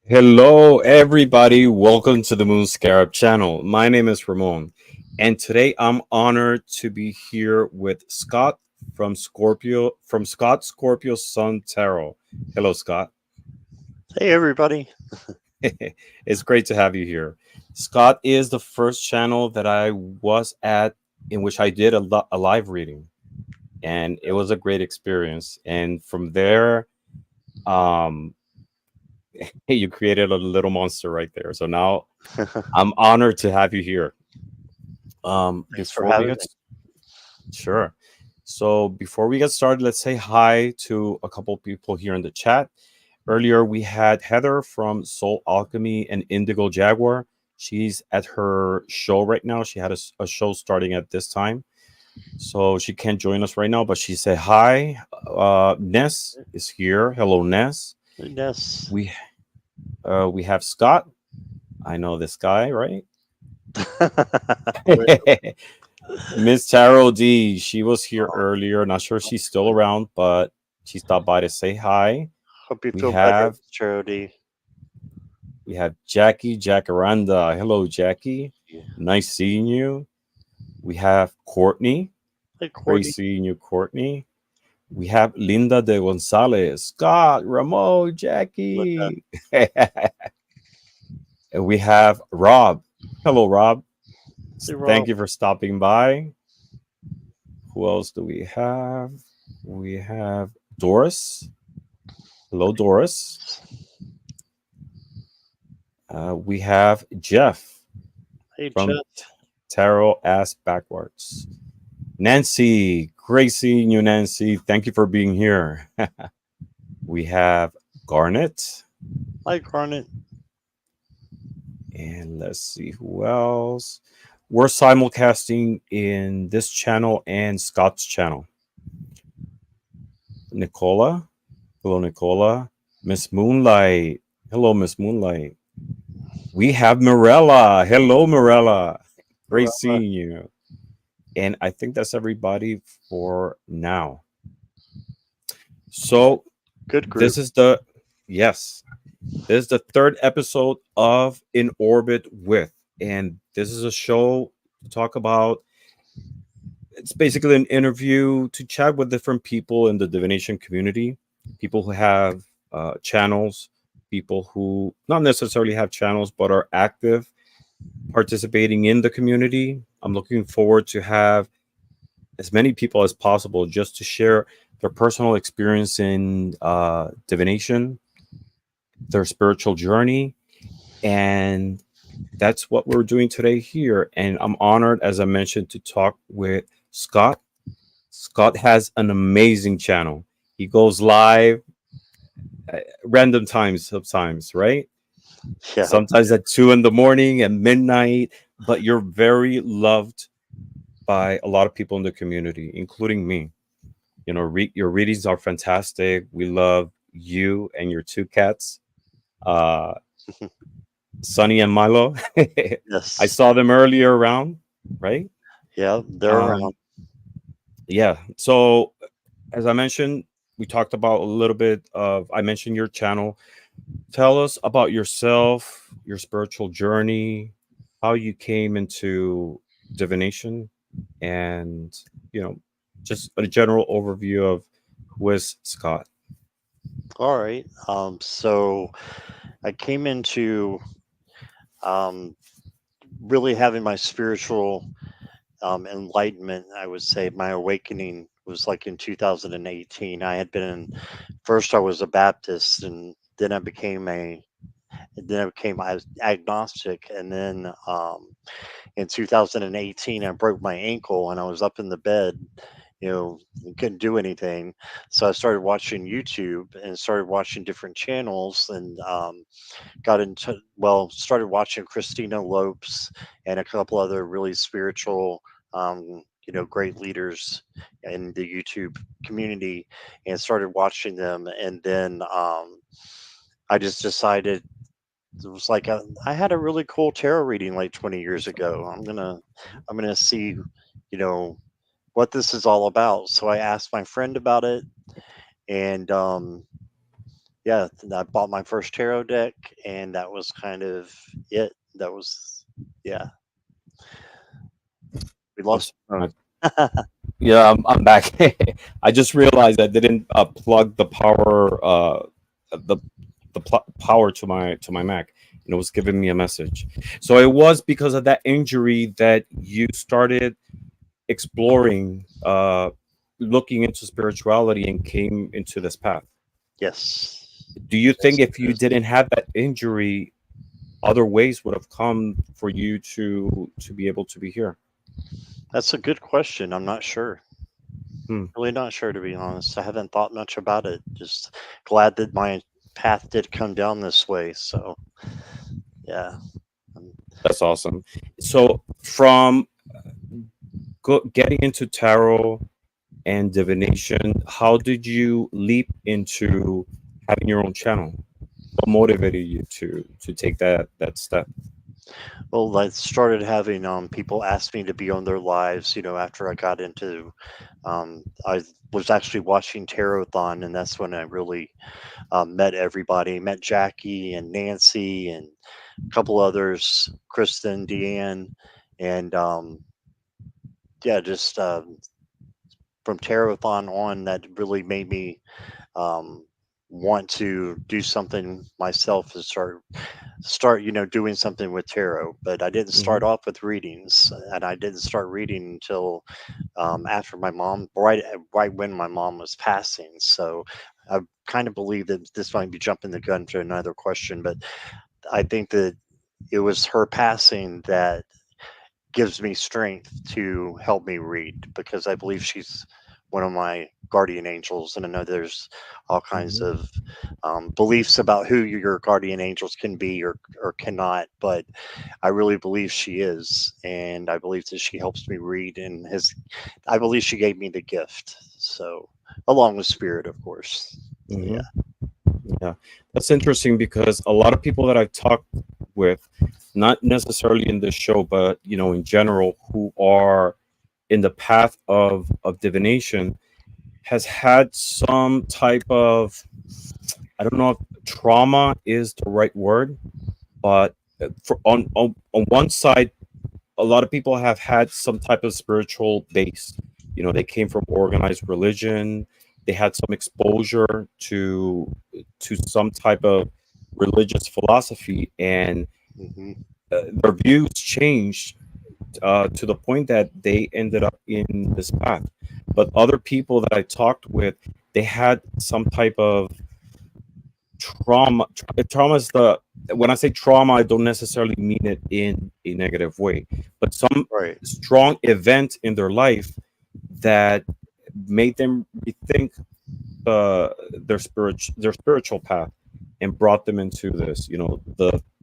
Hello, everybody. Welcome to the Moon Scarab channel. My name is Ramon, and today I'm honored to be here with Scott from Scott Scorpio Sun Tarot. Hello, Scott. Hey everybody. It's great to have you here. Scott is the first channel that I was at in which I did a live reading, and it was a great experience. And from there, um, you created a little monster right there. So now I'm honored to have you here. Thanks for Before we having get me. Sure. So before we get started, let's say hi to a couple people here in the chat. Earlier, we had Heather from Soul Alchemy and Indigo Jaguar. She's at her show right now. She had a show starting at this time, so she can't join us right now. But she said hi. Ness is here. Hello, Ness. Yes. We we have Scott. I know this guy, right? Wait, Miss Tarot D, she was here earlier. Not sure if she's still around, but she stopped by to say hi. hope you We feel better, have Charity. we have Jackie Jacaranda. Hello, Jackie. Yeah. Nice seeing you. We have Courtney. Hey Great Courtney. seeing you, Courtney. We have Linda de Gonzalez, Scott, Ramon, Linda. Jackie. And we have Rob. Hello, Rob. Hey Thank Rob. you for stopping by. Who else do we have? We have Doris. Hello, Doris. We have Jeff Hey from Jeff. Tarot Ass Backwards. Nancy, great seeing you, Nancy. Thank you for being here. We have Garnet. Hi Garnet. And let's see who else. We're simulcasting in this channel and Scott's channel. Nicola. Hello, Nicola. Miss Moonlight. Hello, Miss Moonlight. We have Mirella. Hello, Mirella. Great Mirella. seeing you. And I think that's everybody for now. So Good group. this is the yes, this is the third episode of In Orbit with, and this is a show to talk about. It's basically an interview to chat with different people in the divination community, people who have channels, people who not necessarily have channels but are active participating in the community. I'm looking forward to have as many people as possible just to share their personal experience in divination, their spiritual journey, and that's what we're doing today here. And I'm honored, as I mentioned, to talk with Scott. Scott has an amazing channel. He goes live at random times sometimes, right? Yeah. Sometimes at 2 in the morning and midnight, but you're very loved by a lot of people in the community, including me. You know, your readings are fantastic. We love you and your two cats, uh, Sunny and Milo. I Yes. saw them earlier around, right? Yeah, they're around. Um, yeah. So, as I mentioned, we talked about a little bit of, I mentioned your channel. Tell us about yourself, your spiritual journey, how you came into divination, and, you know, just a general overview of who is Scott. All right. So I came into um really having my spiritual enlightenment, I would say my awakening was like in 2018. I had been first I was a Baptist, and then I became agnostic, and then in 2018 I broke my ankle and I was up in the bed, couldn't do anything. So I started watching YouTube and started watching different channels, and got into started watching Christina Lopes and a couple other really spiritual, great leaders in the YouTube community, and started watching them. And then I just decided, it was like I had a really cool tarot reading like 20 years ago. I'm gonna see, you know, what this is all about. So I asked my friend about it, and yeah, I bought my first tarot deck, and that was kind of it. That was, yeah, we lost. What's Yeah, I'm back. I just realized I didn't plug the power the power to my Mac, and it was giving me a message. So it was because of that injury that you started exploring, looking into spirituality, and came into this path. Yes, Do you think yes, if it you is. didn't have that injury, other ways would have come for you to be able to be here? That's a good question. I'm not sure. Hmm, Really not sure, to be honest. I haven't thought much about it. Just glad that my path did come down this way. So yeah. um, that's awesome. So from getting into tarot and divination, how did you leap into having your own channel? What motivated you to take that step? Well, I started having people ask me to be on their lives. After I got into, I was actually watching Tarot-thon, and that's when I really met everybody. Met Jackie and Nancy and a couple others, Kristen, Deanne, and yeah, just from Tarot-thon on, that really made me um, want to do something myself to start doing something with tarot. But I didn't Hmm. start off with readings, and I didn't start reading until after my mom, right when my mom was passing. So I kind of believe that this might be jumping the gun to another question, but I think that it was her passing that gives me strength to help me read, because I believe she's one of my guardian angels. And I know there's all kinds Hmm. of beliefs about who your guardian angels can be or cannot, but I really believe she is. And I believe that she helps me read and I believe she gave me the gift. So, along with spirit, of course. So, Hmm. yeah. Yeah, that's interesting because a lot of people that I've talked with, not necessarily in this show, but in general, who are in the path of divination, has had some type of, I don't know if trauma is the right word, but on one side, a lot of people have had some type of spiritual base. They came from organized religion. They had some exposure to some type of religious philosophy, and Hmm. their views changed to the point that they ended up in this path. But other people that I talked with, they had some type of trauma. Trauma is the when I say trauma, I don't necessarily mean it in a negative way, but some Right. strong event in their life that made them rethink their spiritual path, and brought them into this.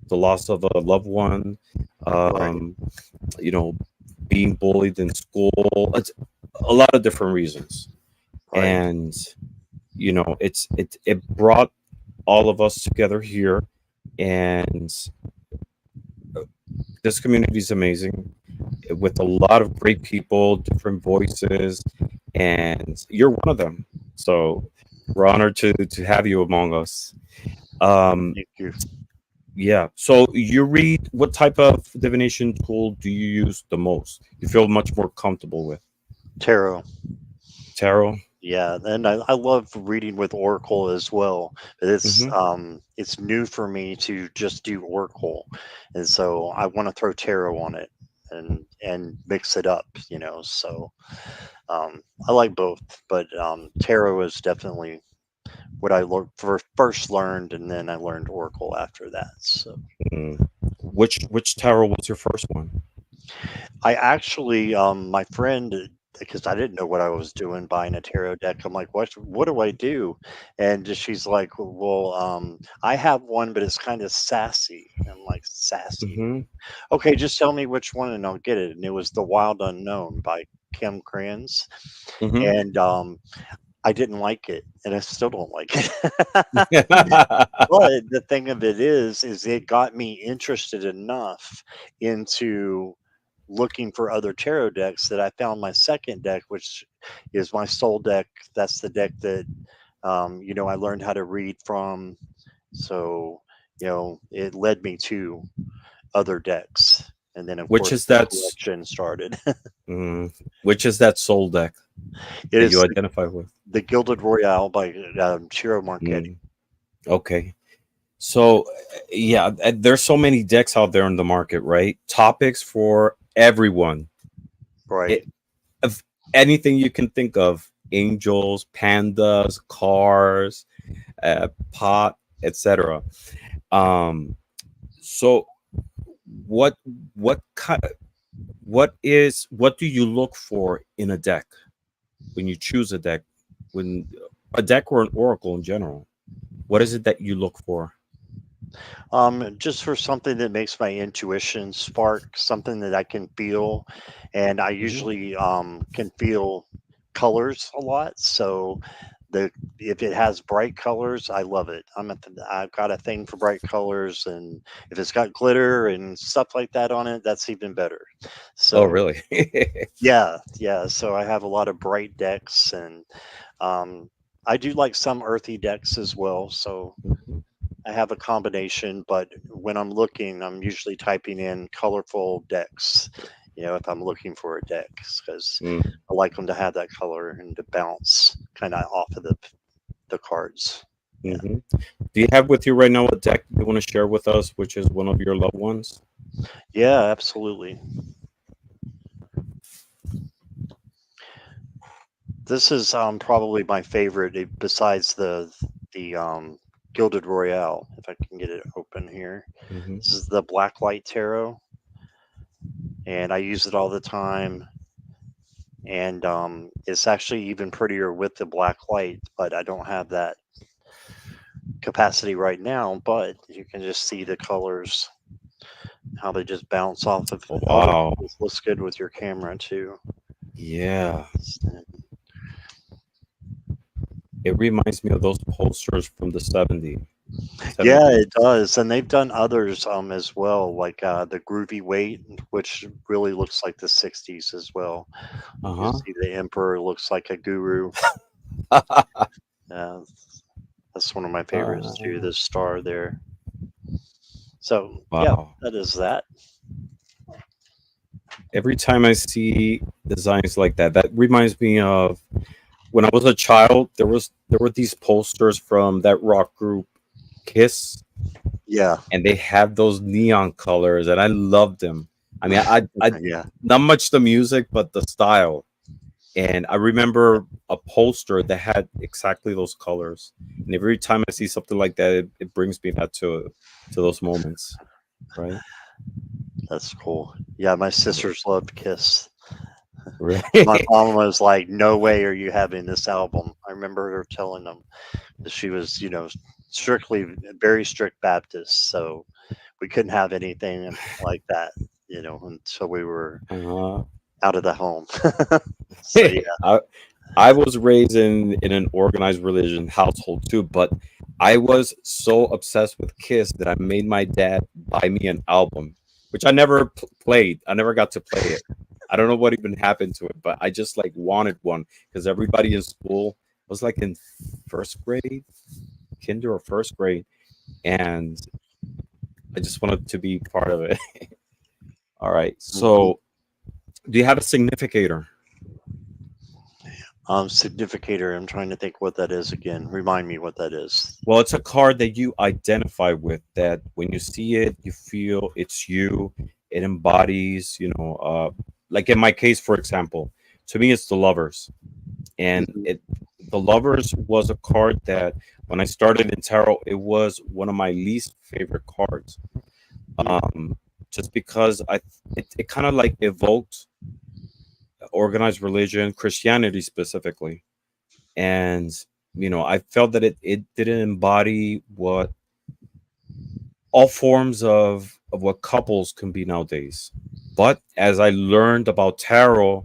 The loss of a loved one, Right. um, you know, being bullied in school. It's a lot of different reasons, Right. and it brought all of us together here, and this community is amazing with a lot of great people, different voices, and you're one of them. So we're honored to have you among us. Um, Thank you. yeah. So you read, what type of divination tool do you use the most? You feel much more comfortable with Tarot. tarot? Yeah, and I love reading with Oracle as well. But Hmm. it's new for me to just do Oracle, and so I want to throw tarot on it and mix it up. So I like both, but tarot is definitely what I first learned, and then I learned Oracle after that. So Mm. Which tarot was your first one? I actually, my friend, because I didn't know what I was doing buying a tarot deck. I'm like, what do I do? And she's like, well, I have one, but it's kind of sassy. I'm like, sassy. Hmm. Okay, just tell me which one and I'll get it. And it was The Wild Unknown by Kim Kranz. Hmm. And I didn't like it, and I still don't like it. But the thing of it is it got me interested enough into looking for other tarot decks that I found my second deck, which is my soul deck. That's the deck that I learned how to read from. So, it led me to other decks. And then, of Which course, is the that? collection started. Mm, which is that soul deck It that you is identify with? the Gilded Royale by Ciro Marchetti. Mm, okay. So, yeah, there's so many decks out there in the market, right? Topics for everyone. Right. It, of anything you can think of, angels, pandas, cars, pot, etc. Um, so what what kind what do you look for in a deck when you choose a deck, when a deck or an oracle in general? What is it that you look for? Just for something that makes my intuition spark, something that I can feel, and I Hmm. usually can feel colors a lot. So the if it has bright colors, I love it. I've got a thing for bright colors, and if it's got glitter and stuff like that on it, that's even better. Oh, So really? yeah, yeah. So I have a lot of bright decks, and um, I do like some earthy decks as well. So Mhm. I have a combination, but when I'm looking, I'm usually typing in colorful decks. If I'm looking for a deck, because Mm, I like them to have that color and to bounce kind of off of the cards. Yeah, mhm. Do you have with you right now a deck you want to share with us, which is one of your loved ones? yeah, absolutely. This is probably my favorite besides the Gilded Royale. If I can get it open here, Hmm. this is the Blacklight Tarot, and I use it all the time. And it's actually even prettier with the black light, but I don't have that capacity right now. But you can just see the colors, how they just bounce off of. Oh, Wow. this looks good with your camera too. Yeah. So, It reminds me of those posters from the yeah, 70s. it does, and they've done others as well, like the Groovy Weight, which really looks like the '60s as well. You Uh-huh. see the Emperor looks like a guru. Uh, that's one of my favorites too. Uh, The star there. So yeah, wow. that is that. Every time I see designs like that, that reminds me of when I was a child. There were these posters from that rock group Kiss, Yeah, and they have those neon colors, and I loved them. I mean, I yeah. not much the music, but the style. And I remember a poster that had exactly those colors. And every time I see something like that, it brings me back to those moments, right? That's cool. Yeah, my Yeah. sisters loved Kiss. My Right. mom was like, "No way are you having this album." I remember her telling them that she was, strictly very strict Baptist, so we couldn't have anything like that, until we were uh, out of the home. So yeah, I I was raised in an organized religion household too, but I was so obsessed with Kiss that I made my dad buy me an album, which I never played. I never got to play it. I don't know what even happened to it, but I just like wanted one because everybody in school was like in first grade, kinder or first grade, and I just wanted to be part of it. All right. hmm So, do you have a significator? significator. I'm trying to think what that is again. Remind me what that is. Well, it's a card that you identify with, that when you see it, you feel it's you. It embodies, like in my case, for example, to me, it's the lovers. And Mhm. the lovers was a card that when I started in tarot, it was one of my least favorite cards. Mm. Um, just because it kind of like evoked organized religion, Christianity specifically. And, I felt that it didn't embody what all forms of what couples can be nowadays. But as I learned about tarot,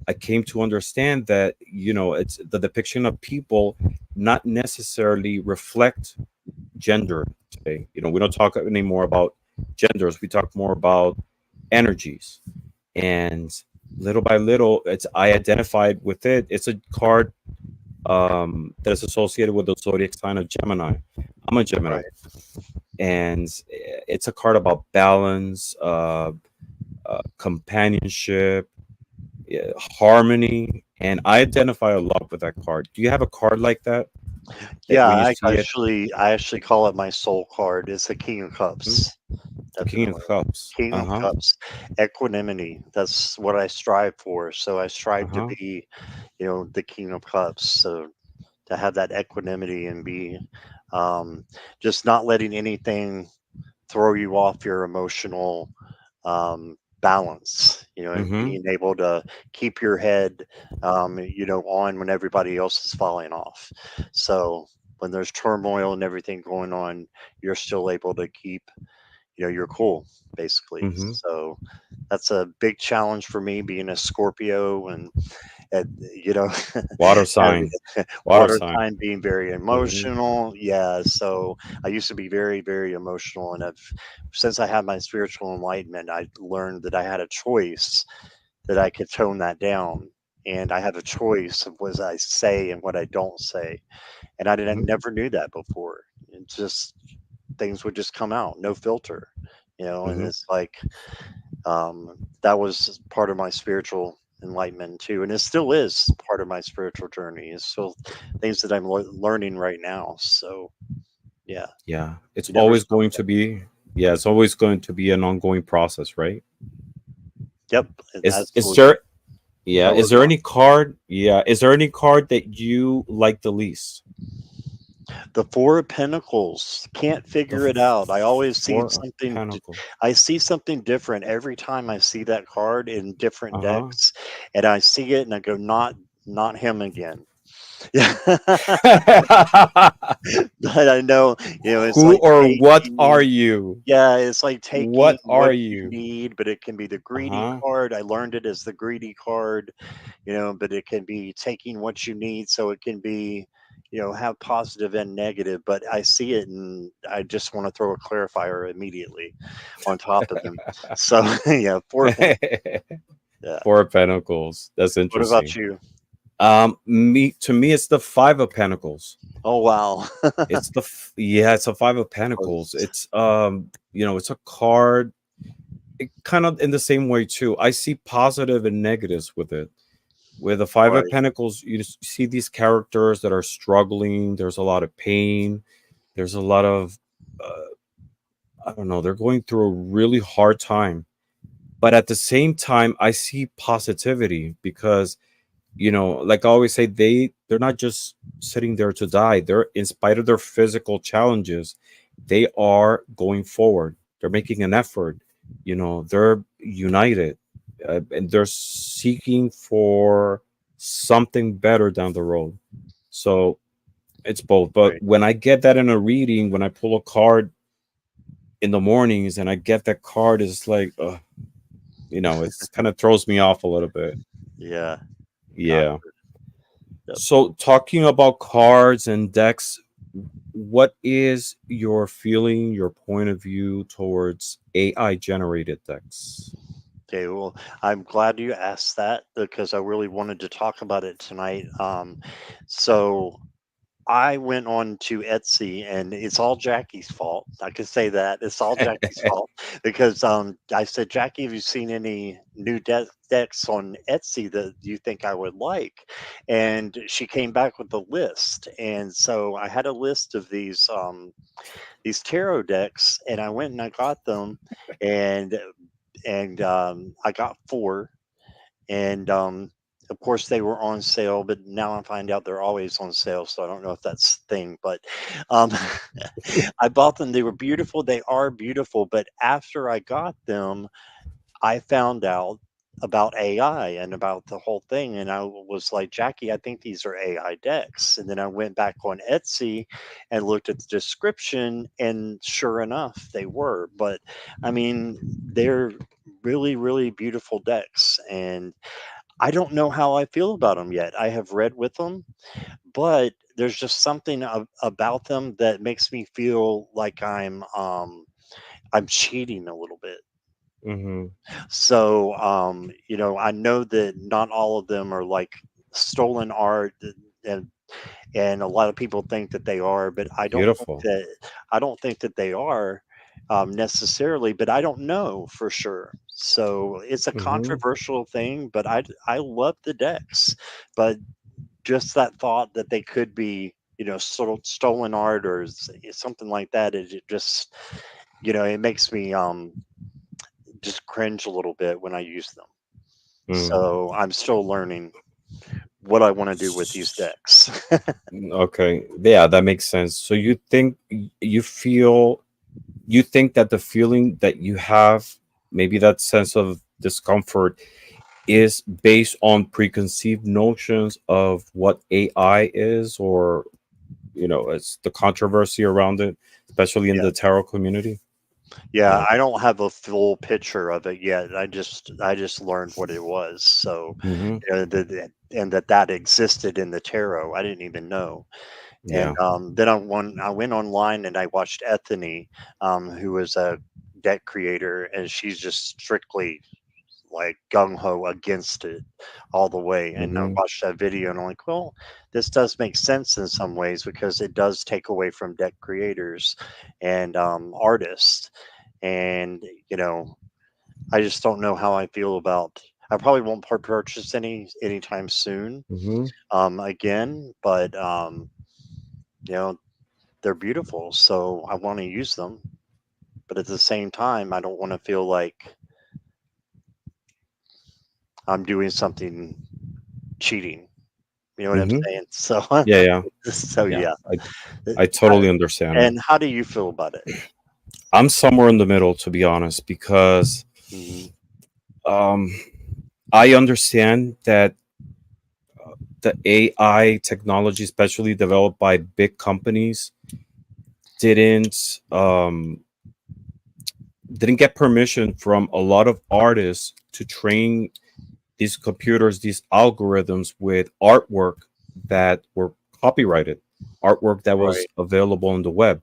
I came to understand that it's the depiction of people not necessarily reflect gender today. We don't talk anymore about genders. We talk more about energies. And little by little, it's I identified with it. It's a card that is associated with the zodiac sign of Gemini. I'm a Gemini, Right. and it's a card about balance, companionship, yeah, harmony, and I identify a lot with that card. Do you have a card like that? That Yeah, when you see it, I actually call it my soul card. It's the King of mhm, Cups, the King of definitely. Cups. King Uh of huh. Cups, equanimity. That's what I strive for. So I Uh strive to huh. be, the King of Cups. So to have that equanimity and be, um, just not letting anything throw you off your emotional, balance, and Mm-hmm. being able to keep your head, on when everybody else is falling off. So when there's turmoil and everything going on, you're still able to keep, you're cool, basically. Mm-hmm. So that's a big challenge for me being a Scorpio and you know Water having sign. Water water sign. sign being very Mm-hmm. emotional. Yeah, so I used to be very, very emotional, and I've since I had my spiritual enlightenment, I learned that I had a choice that I could tone that down. And I have a choice of what I say and what I don't say. And I didn't Mm-hmm. never knew that before. It just things would just come out, no filter, and Mm-hmm. it's like, that was part of my spiritual enlightenment too, and it still is part of my spiritual journey. It's still things that I'm learning right now. So yeah, Yeah, it's you never always stop. going to be. Yeah, it's always going to be an ongoing process, right? Yep, Is absolutely. there? Yeah, Go, is there go on. any card? Yeah, is there any card that you like the least? The Four of Pentacles. Can't The figure it out. I always see Four of something. Pentacles. I see something different every time I see that card in different Uh decks, and I see it and I go, not him again. Yeah. huh. But I know, it's Who like or what are taking. you? Yeah, it's like taking What are what you you? need, but it can be the Uh greedy huh. card. I learned it as the greedy card, but it can be taking what you need. So it can be, have positive and negative. But I see it and I just want to throw a clarifier immediately on top of them. So, yeah, Four of Pentacles. Yeah. Four of Pentacles. That's What about interesting. you? Me to me, it's the Five of Pentacles. Oh, wow. Yeah, it's a Five of Pentacles. Close. It's it's a card. It kind of in the same way too. I see positive and negatives with it. With the Five of Right. Pentacles, you just see these characters that are struggling. There's a lot of pain. There's a lot of I don't know. They're going through a really hard time. But at the same time, I see positivity because like I always say, they're not just sitting there to die. They're in spite of their physical challenges, they are going forward. They're making an effort. They're united, and they're seeking for something better down the road. So it's both. But Right. when I get that in a reading, when I pull a card in the mornings and I get that card, it's like, it's kind of throws me off a little bit. Yeah. Got Yeah. it. So, talking about cards and decks, what is your feeling, your point of view towards AI generated decks? Okay, well, I'm glad you asked that because I really wanted to talk about it tonight. So I went on to Etsy, and it's all Jackie's fault. I could say that it's all Jackie's fault because I said, Jackie, have you seen any new decks on Etsy that you think I would like? And she came back with a list, and so I had a list of these tarot decks, and I went and I got them, and I got four, and of course they were on sale. But now I find out they're always on sale, so I don't know if that's the thing. But um, I bought them. They were beautiful. They are beautiful. But after I got them, I found out about AI and about the whole thing. And I was like, Jackie, I think these are AI decks. And then I went back on Etsy and looked at the description, and sure enough, they were. But I mean, they're really, really beautiful decks. And I don't know how I feel about them yet. I have read with them, but there's just something about them that makes me feel like I'm cheating a little bit. Mm-hmm. So, I know that not all of them are like stolen art, and and a lot of people think that they are, but Beautiful. I don't think that they are necessarily. But I don't know for sure. So it's a Hmm. controversial thing. But I love the decks, but just that thought that they could be, sort of stolen art or something like that, it just, it makes me just cringe a little bit when I use them. Mm. So I'm still learning what I want to do with these decks. Okay, yeah, that makes sense. So you think you feel you think that the feeling that you have, maybe that sense of discomfort, is based on preconceived notions of what AI is, or it's the controversy around it, especially in Yeah. the tarot community. Yeah, Yeah. I don't have a full picture of it yet. I just learned what it was. So, Hmm. and that existed in the tarot. I didn't even know. And Yeah. then I went online and I watched Ethany, who is a deck creator, and she's just strictly like gung ho against it all the way. And I Hmm. watched that video and I'm like, well, this does make sense in some ways because it does take away from deck creators and artists. And you know, I just don't know how I feel about. I probably won't purchase anytime soon Hmm. again, but you know, they're beautiful, so I want to use them. But at the same time, I don't want to feel like I'm doing something cheating. You know what I'm Hmm. saying? So, Yeah, yeah, so yeah. yeah. I totally understand it. And how do you feel about it? I'm somewhere in the middle, to be honest, because Hmm. um, I understand that the AI technology, especially developed by big companies, didn't didn't get permission from a lot of artists to train these computers, these algorithms with artwork that were copyrighted, artwork that was Right, available on the web.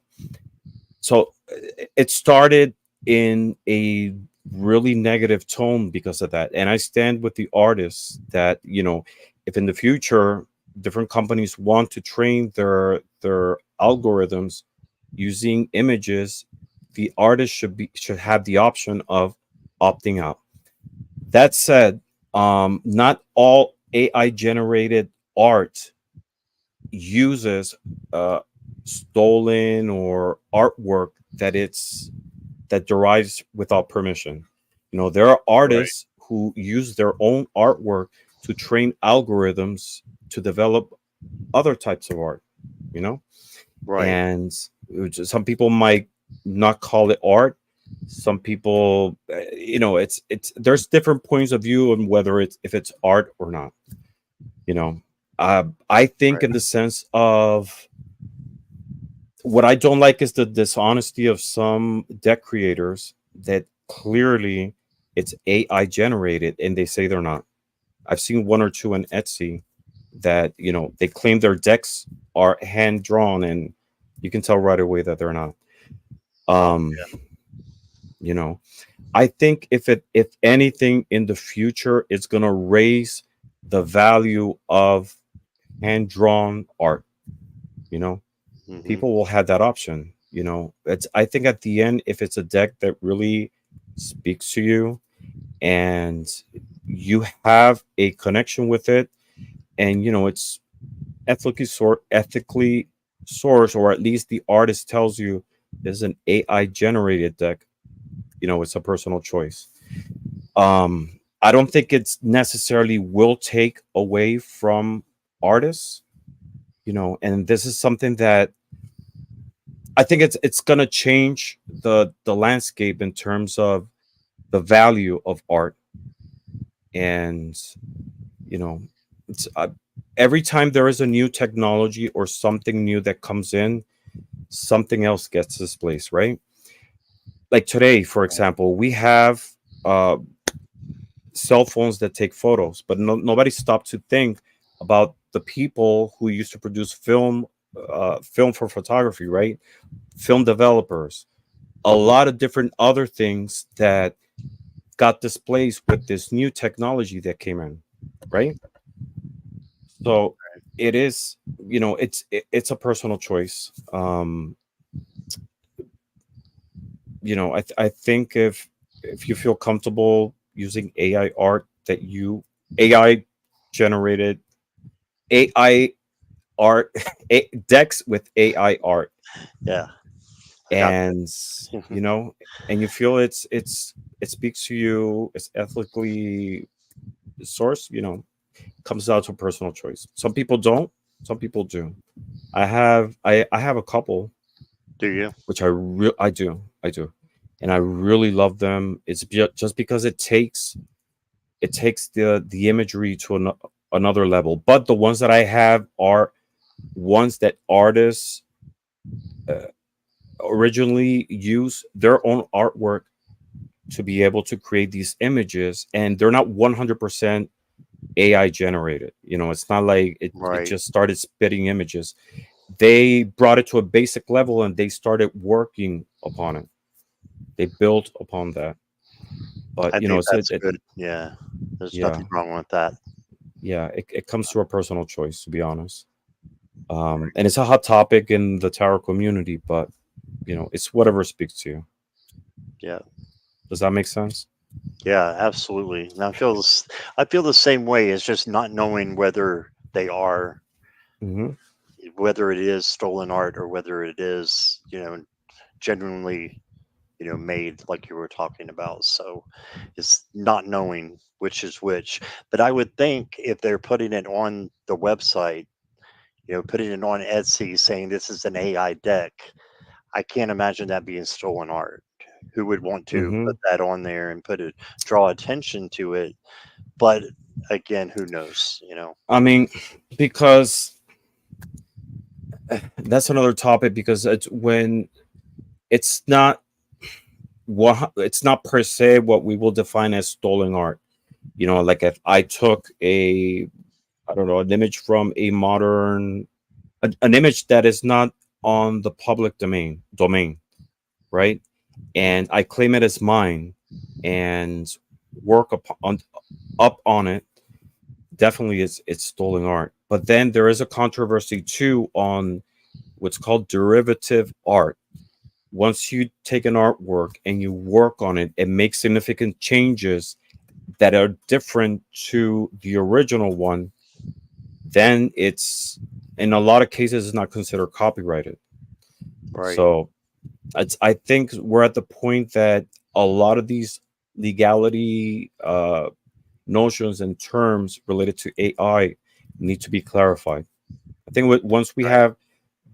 So it started in a really negative tone because of that. And I stand with the artists that, if in the future different companies want to train their algorithms using images, the artist should have the option of opting out. That said, not all AI generated art uses uh, stolen or artwork that derives without permission. There are right, artists who use their own artwork to train algorithms to develop other types of art. You know, right, and some people might not call it art. Some people, it's there's different points of view on whether it's if it's art or not. You know, I think right, in the sense of what I don't like is the dishonesty of some deck creators that clearly it's AI generated and they say they're not. I've seen one or two on Etsy that they claim their decks are hand drawn, and you can tell right away that they're not. oh, Um, you know, I think if anything in the future, it's gonna raise the value of hand drawn art. You know, hmm, people will have that option. It's I think at the end, if it's a deck that really speaks to you and you have a connection with it, and it's ethically sourced, or at least the artist tells you this is an AI generated deck, it's a personal choice. I don't think it's necessarily will take away from artists, and this is something that I think it's gonna change the landscape in terms of the value of art. And you know it's every time there is a new technology or something new that comes in, something else gets displaced, right? Like today, for example, we have uh cell phones that take photos, but nobody stopped to think about the people who used to produce film for photography, right? Film developers, a lot of different other things that got displaced with this new technology that came in, right? So it is, it's a personal choice. I think if you feel comfortable using AI art, that you AI generated AI art, decks with AI art, Yeah, I got and you know and you feel it speaks to you, it's ethically sourced, comes down to personal choice. Some people don't, some people do. I have a couple, Do you? which I do, and I really love them. It's just because it takes the imagery to another level. But the ones that I have are ones that artists uh, originally use their own artwork to be able to create these images, and they're not 100% AI generated. It's not like it Right. just started spitting images. They brought it to a basic level and they started working upon it. They built upon that. But I think it's that's good. Yeah, there's yeah, nothing wrong with that. yeah, it comes to a personal choice, to be honest. And it's a hot topic in the tarot community, but it's whatever speaks to you. Yeah, Does that make sense? yeah, absolutely. And I feel the same way. It's just not knowing whether they are, Mm-hmm. whether it is stolen art or whether it is, genuinely, made like you were talking about. So it's not knowing which is which. But I would think if they're putting it on the website, putting it on Etsy saying this is an AI deck, I can't imagine that being stolen art. Who would want to Mm-hmm. put that on there and draw attention to it? But again, who knows? I mean, because that's another topic, because it's when it's not it's not per se what we will define as stolen art. Like if I took I don't know, an image from a modern, an image that is not on the public domain, right? And I claim it as mine and work up on it. Definitely, it's stolen art. But then there is a controversy too on what's called derivative art. Once you take an artwork and you work on it and make significant changes that are different to the original one, then it's, in a lot of cases, it's not considered copyrighted. Right, So I think we're at the point that a lot of these legality notions and terms related to AI need to be clarified. I think once we right, have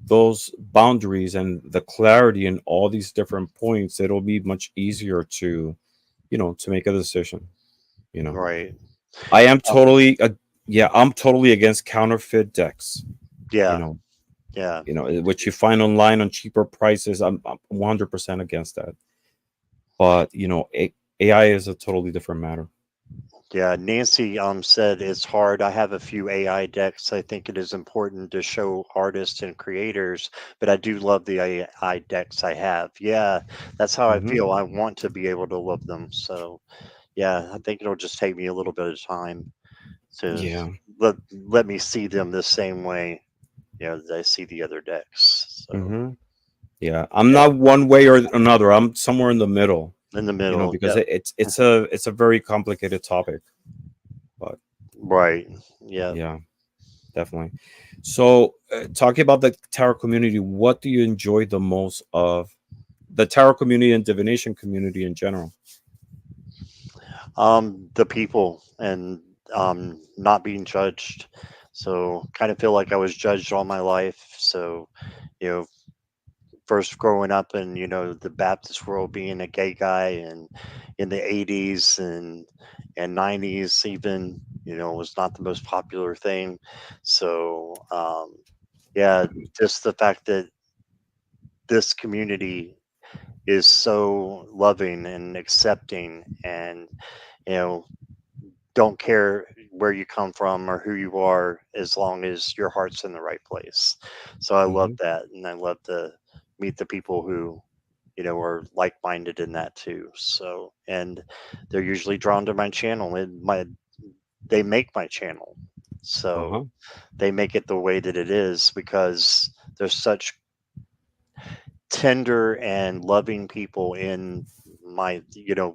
those boundaries and the clarity in all these different points, it'll be much easier to make a decision. You know, right. I am Um, totally, yeah, I'm totally against counterfeit decks. You yeah, know, yeah, which you find online on cheaper prices. I'm 100% against that. But AI is a totally different matter. yeah. Nancy said it's hard. I have a few AI decks. I think it is important to show artists and creators, but I do love the AI decks I have. Yeah, that's how I Hmm. feel. I want to be able to love them. So yeah, I think it'll just take me a little bit of time to Yeah. let me see them the same way, that I see the other decks. So Hmm. Yeah, I'm yeah, not one way or another. I'm somewhere in the middle. in the middle. Because Yep. it's a very complicated topic. But Right. Yeah. yeah, definitely. So, talking about the tarot community, what do you enjoy the most of the tarot community and divination community in general? The people and not being judged. So kind of feel like I was judged all my life. So, you know, first growing up in, the Baptist world, being a gay guy, and in the 80s and 90s even, was not the most popular thing. So, yeah, just the fact that this community is so loving and accepting, and you know don't care where you come from or who you are, as long as your heart's in the right place. So I love Hmm. that, and I love to meet the people who are like-minded in that too. So, and they're usually drawn to my channel, and they make my channel. So Uh-huh. they make it the way that it is because there's such tender and loving people in my,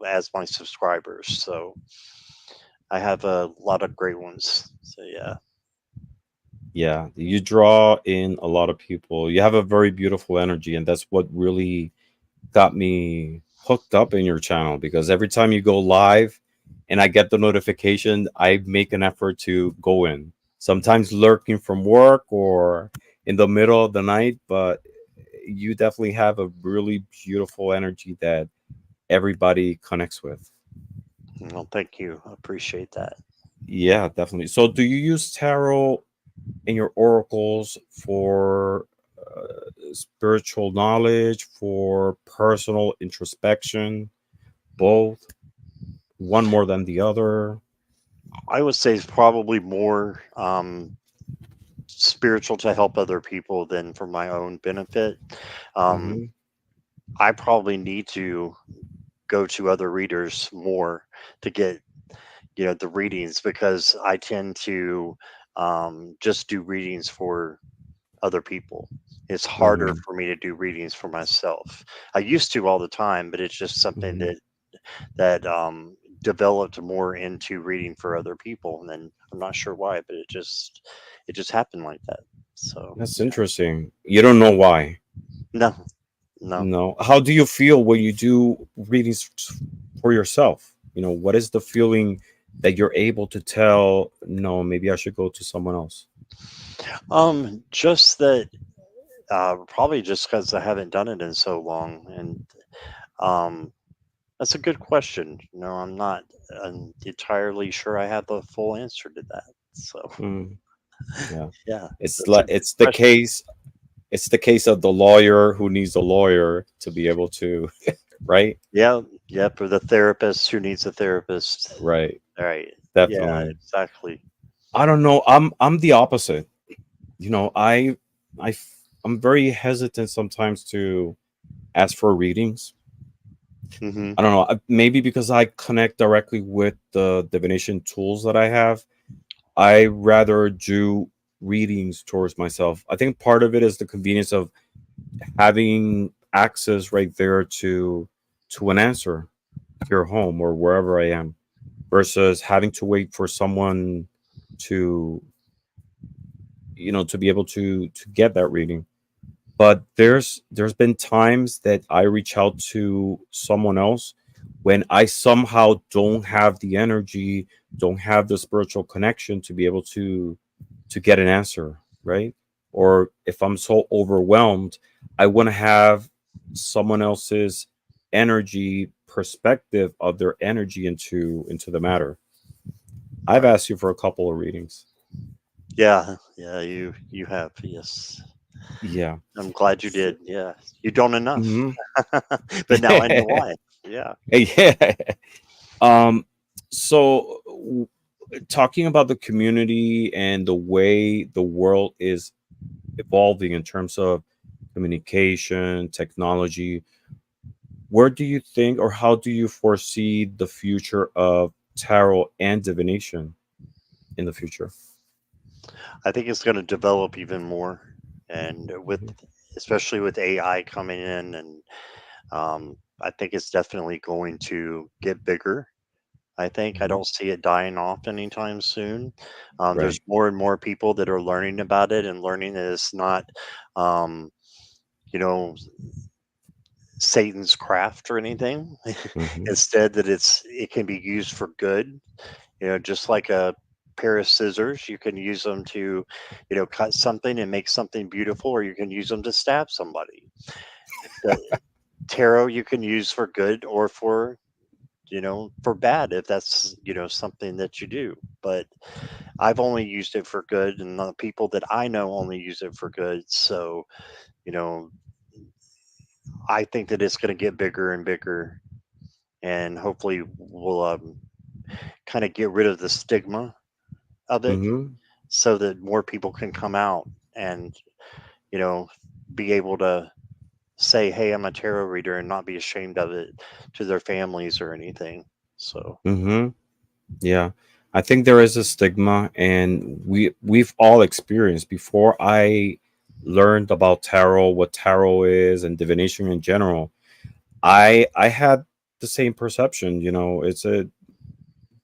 as my subscribers. So I have a lot of great ones. So yeah. Yeah, you draw in a lot of people. You have a very beautiful energy, and that's what really got me hooked up in your channel, because every time you go live and I get the notification, I make an effort to go in. Sometimes lurking from work or in the middle of the night, but you definitely have a really beautiful energy that everybody connects with. Well, thank you. I appreciate that. Yeah, definitely. So, do you use tarot in your oracles for spiritual knowledge, for personal introspection, both, one more than the other? I would say it's probably more spiritual to help other people than for my own benefit. Um, Hmm. I probably need to go to other readers more to get the readings because I tend to just do readings for other people. It's harder Hmm. for me to do readings for myself. I used to all the time, but it's just something Hmm. that developed more into reading for other people, and then I'm not sure why, but it just happened like that. So That's interesting. You don't know why. no, no. No. How do you feel when you do readings for yourself? What is the feeling that you're able to tell, no, maybe I should go to someone else? Just that. Probably just because I haven't done it in so long, and um, that's a good question. I'm not entirely sure I have the full answer to that. So Mm, yeah. yeah, It's that's a like good it's the question. case. It's the case of the lawyer who needs a lawyer to be able to, right? Yeah, yep. Or the therapist who needs a therapist. Right. All right. Yeah, Definitely. exactly. I don't know. I'm the opposite. You know, I I'm very hesitant sometimes to ask for readings. Hmm. I don't know. Maybe because I connect directly with the divination tools that I have, I rather do readings towards myself. I think part of it is the convenience of having access right there to an answer here home or wherever I am, versus having to wait for someone to to be able to get that reading. But there's been times that I reach out to someone else when I somehow don't have the energy, don't have the spiritual connection to be able to get an answer, right? Or if I'm so overwhelmed, I want to have someone else's energy perspective of their energy into the matter. I've Right. asked you for a couple of readings. Yeah, yeah. You have, yes. Yeah. I'm glad you did. Yeah, you don't enough, Hmm. but now I know why. Yeah. Yeah. Um, so talking about the community and the way the world is evolving in terms of communication, technology, where do you think, or how do you foresee the future of tarot and divination in the future? I think it's going to develop even more, and with Hmm. especially with AI coming in, and I think it's definitely going to get bigger. I Hmm. don't see it dying off anytime soon. There's Right. more and more people that are learning about it and learning that it's not, um, you know, Satan's craft or anything. Hmm. Instead, that it can be used for good. Just like a pair of scissors, you can use them to, cut something and make something beautiful, or you can use them to stab somebody. The tarot you can use for good or for bad if that's something that you do. But I've only used it for good, and the people that I know only use it for good. So you know I think that it's going to get bigger and bigger, and hopefully we'll kind of get rid of the stigma of it Hmm. so that more people can come out and you know be able to say, hey, I'm a tarot reader, and not be ashamed of it to their families or anything. So Hmm. Yeah. I think there is a stigma, and we've all experienced. Before I learned about tarot, what tarot is, and divination in general, I had the same perception. You know, it's a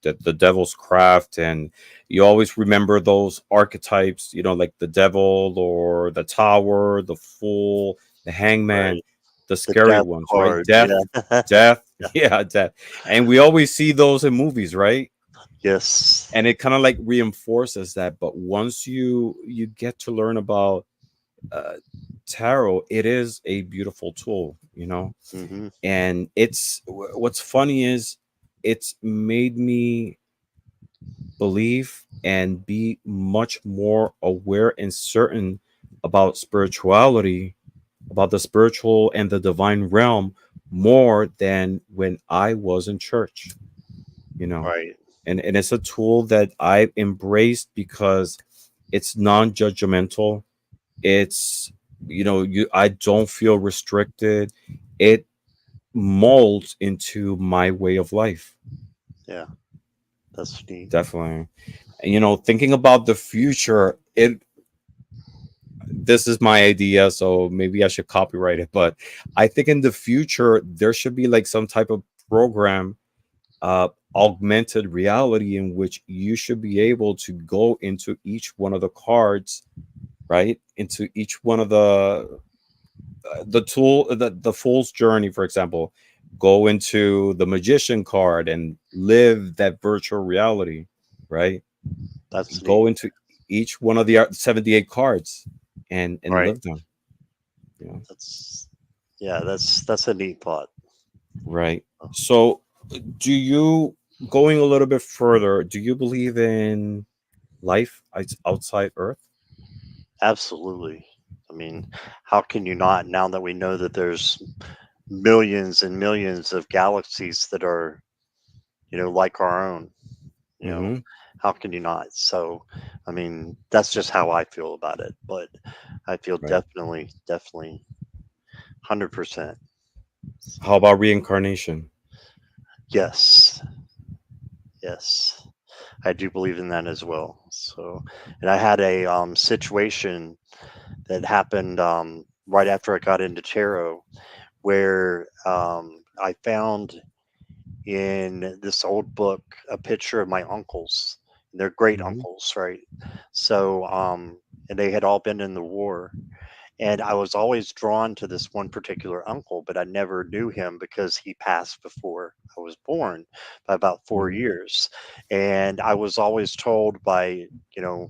the devil's craft, and you always remember those archetypes. You know, like the devil or the tower, the fool, the hangman, Right. the The scary death ones, right? card. Death, Yeah. death, yeah, death, and we always see those in movies, right? Yes. And it kind of like reinforces that. But once you get to learn about uh, tarot, it is a beautiful tool, you know. Hmm. And what's funny is it's made me believe and be much more aware and certain about spirituality, about the spiritual and the divine realm, more than when I was in church, you know. Right. And it's a tool that I embraced because it's non-judgmental. It's, you know, you I don't feel restricted. It molds into my way of life. Yeah. That's neat. Definitely. And you know, thinking about the future, it this is my idea, so maybe I should copyright it, but I think in the future there should be like some type of program, uh augmented reality, in which you should be able to go into each one of the cards, right? Into each one of the tool, the fool's journey, for example. Go into the magician card and live that virtual reality, right? That's Go neat. into each one of the 78 cards and Right. live them, you know. That's yeah. That's a neat thought. Right. So do you, going a little bit further, do you believe in life outside earth? Absolutely. I mean, how can you not, now that we know that there's millions and millions of galaxies that are, like our own, you know, Mm-hmm. how can you not? So, I mean, that's just how I feel about it. But I feel Right. definitely 100%. How about reincarnation? Yes. Yes. I do believe in that as well. So, and I had a situation that happened right after I got into tarot where I found in this old book a picture of my uncles. They're great Mm-hmm. uncles, right? So, and they had all been in the war. And I was always drawn to this one particular uncle, but I never knew him because he passed before I was born by about four Mm-hmm. years. And I was always told by, you know,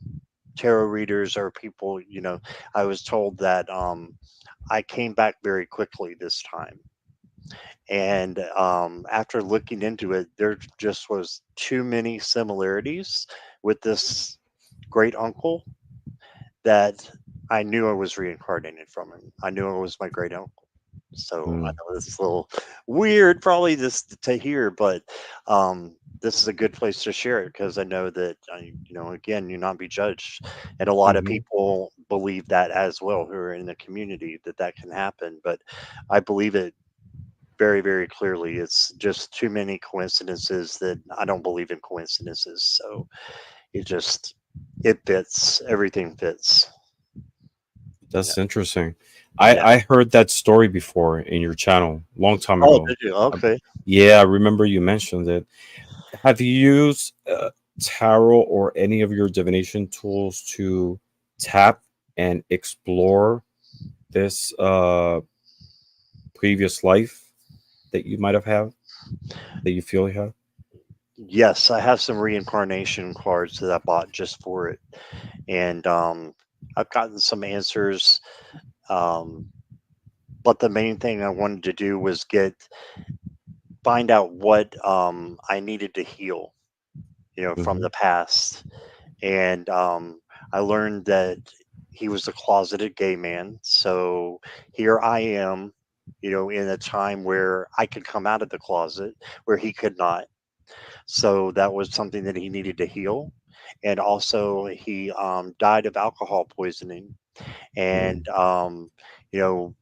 tarot readers or people, I was told that I came back very quickly this time. And after looking into it, there just was too many similarities with this great uncle that I knew I was reincarnated from him. I knew it was my great uncle. So I Mm-hmm. know this is a little weird, probably this to hear, but this is a good place to share it because I know that again, you not be judged, and a lot of Mm-hmm. people believe that as well who are in the community that that can happen. But I believe it very, very clearly. It's just too many coincidences that I don't believe in coincidences. So it just it fits. Everything fits. Yeah. That's interesting. Yeah. I heard that story before in your channel long time Oh, ago. did you? Uh, Okay. yeah, I remember you mentioned it. Have you used tarot or any of your divination tools to tap and explore this previous life that you might have had, that you feel you have? Yes, I have some reincarnation cards that I bought just for it, and I've gotten some answers. Um, but the main thing I wanted to do was find out what I needed to heal, from Hmm. the past. And I learned that he was a closeted gay man. So here I am, in a time where I could come out of the closet where he could not. So that was something that he needed to heal. And also, he died of alcohol poisoning. And, Mm. you know,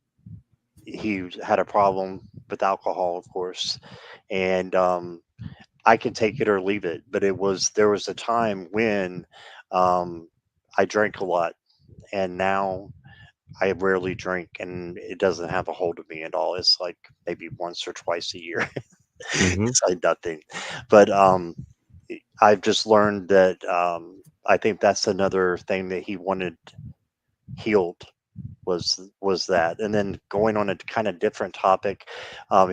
he had a problem with alcohol, of course. And I could take it or leave it. But there was a time when um, I drank a lot, and now I rarely drink, and it doesn't have a hold of me at all. It's like maybe once or twice a year. Mm-hmm. It's like nothing. But I've just learned that I think that's another thing that he wanted healed was that. And then going on a kind of different topic,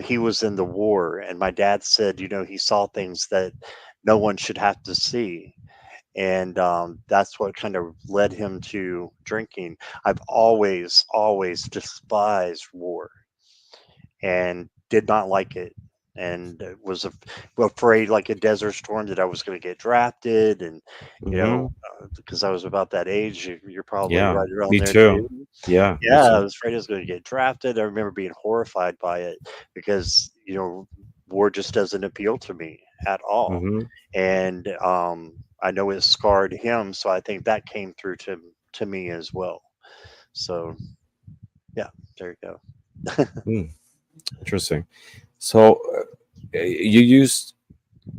he was in the war, and my dad said, he saw things that no one should have to see. And that's what kind of led him to drinking. I've always despised war and did not like it, and was afraid, like a Desert Storm, that I was going to get drafted. And Mm-hmm. because I was about that age, you're probably Yeah, right around me there too. too. Yeah, me Yeah, I too. was afraid I was going to get drafted. I remember being horrified by it because war just doesn't appeal to me at all. Mm-hmm. And I know it scarred him, so I think that came through to me as well. So yeah, there you go. Mm, interesting. So you used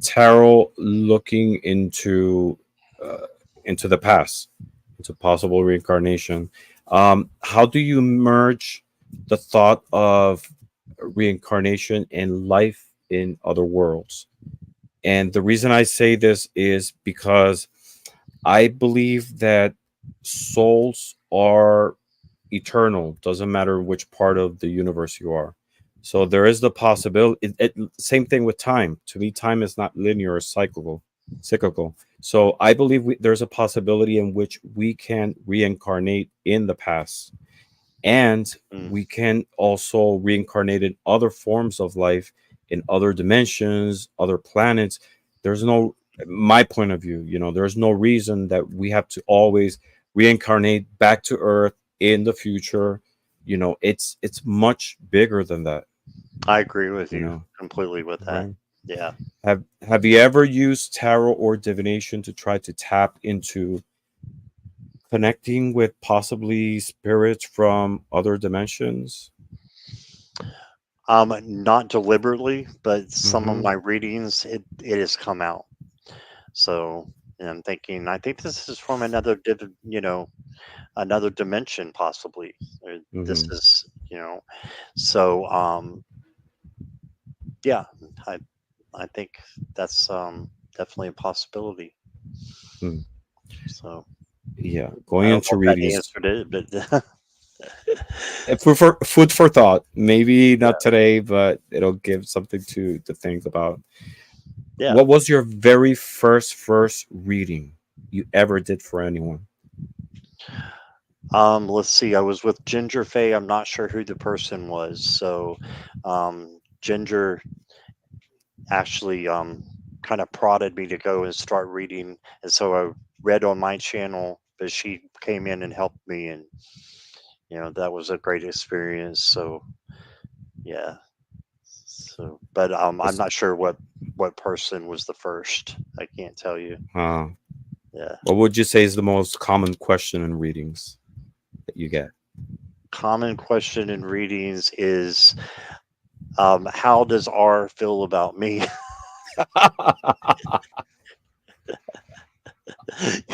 tarot looking uh, into the past, into possible reincarnation. How do you merge the thought of reincarnation and life in other worlds? And the reason I say this is because I believe that souls are eternal. Doesn't matter which part of the universe you are. So there is the possibility. Same thing with time. To me, time is not linear or cyclical. Cyclical. So I believe there's a possibility in which we can reincarnate in the past, and Mm, we can also reincarnate in other forms of life, in other dimensions, other planets. There's no, my point of view, there's no reason that we have to always reincarnate back to earth in the future. It's much bigger than that. I agree with you you know completely with that. right? Yeah. Have you ever used tarot or divination to try to tap into connecting with possibly spirits from other dimensions? Not deliberately, but some of Mm-hmm. my readings, it has come out. So, and I'm thinking, I think this is from another dimension, possibly. This Mm-hmm. is, so yeah, I I think that's definitely a possibility. Mm. So Yeah, I going don't know into if that readings, answered it, but food for thought. Maybe yeah, not today, but it'll give something to think about. yeah. What was your very first reading you ever did for anyone? Let's see. I was with Ginger Faye. I'm not sure who the person was. So, Ginger actually kind of prodded me to go and start reading, and so I read on my channel, but she came in and helped me, and that was a great experience. So yeah. So, but I'm Was not sure what person was the first. I can't tell you. uh, Yeah. what would you say is the most common question in readings that you get? Common question in readings is, how does R feel about me?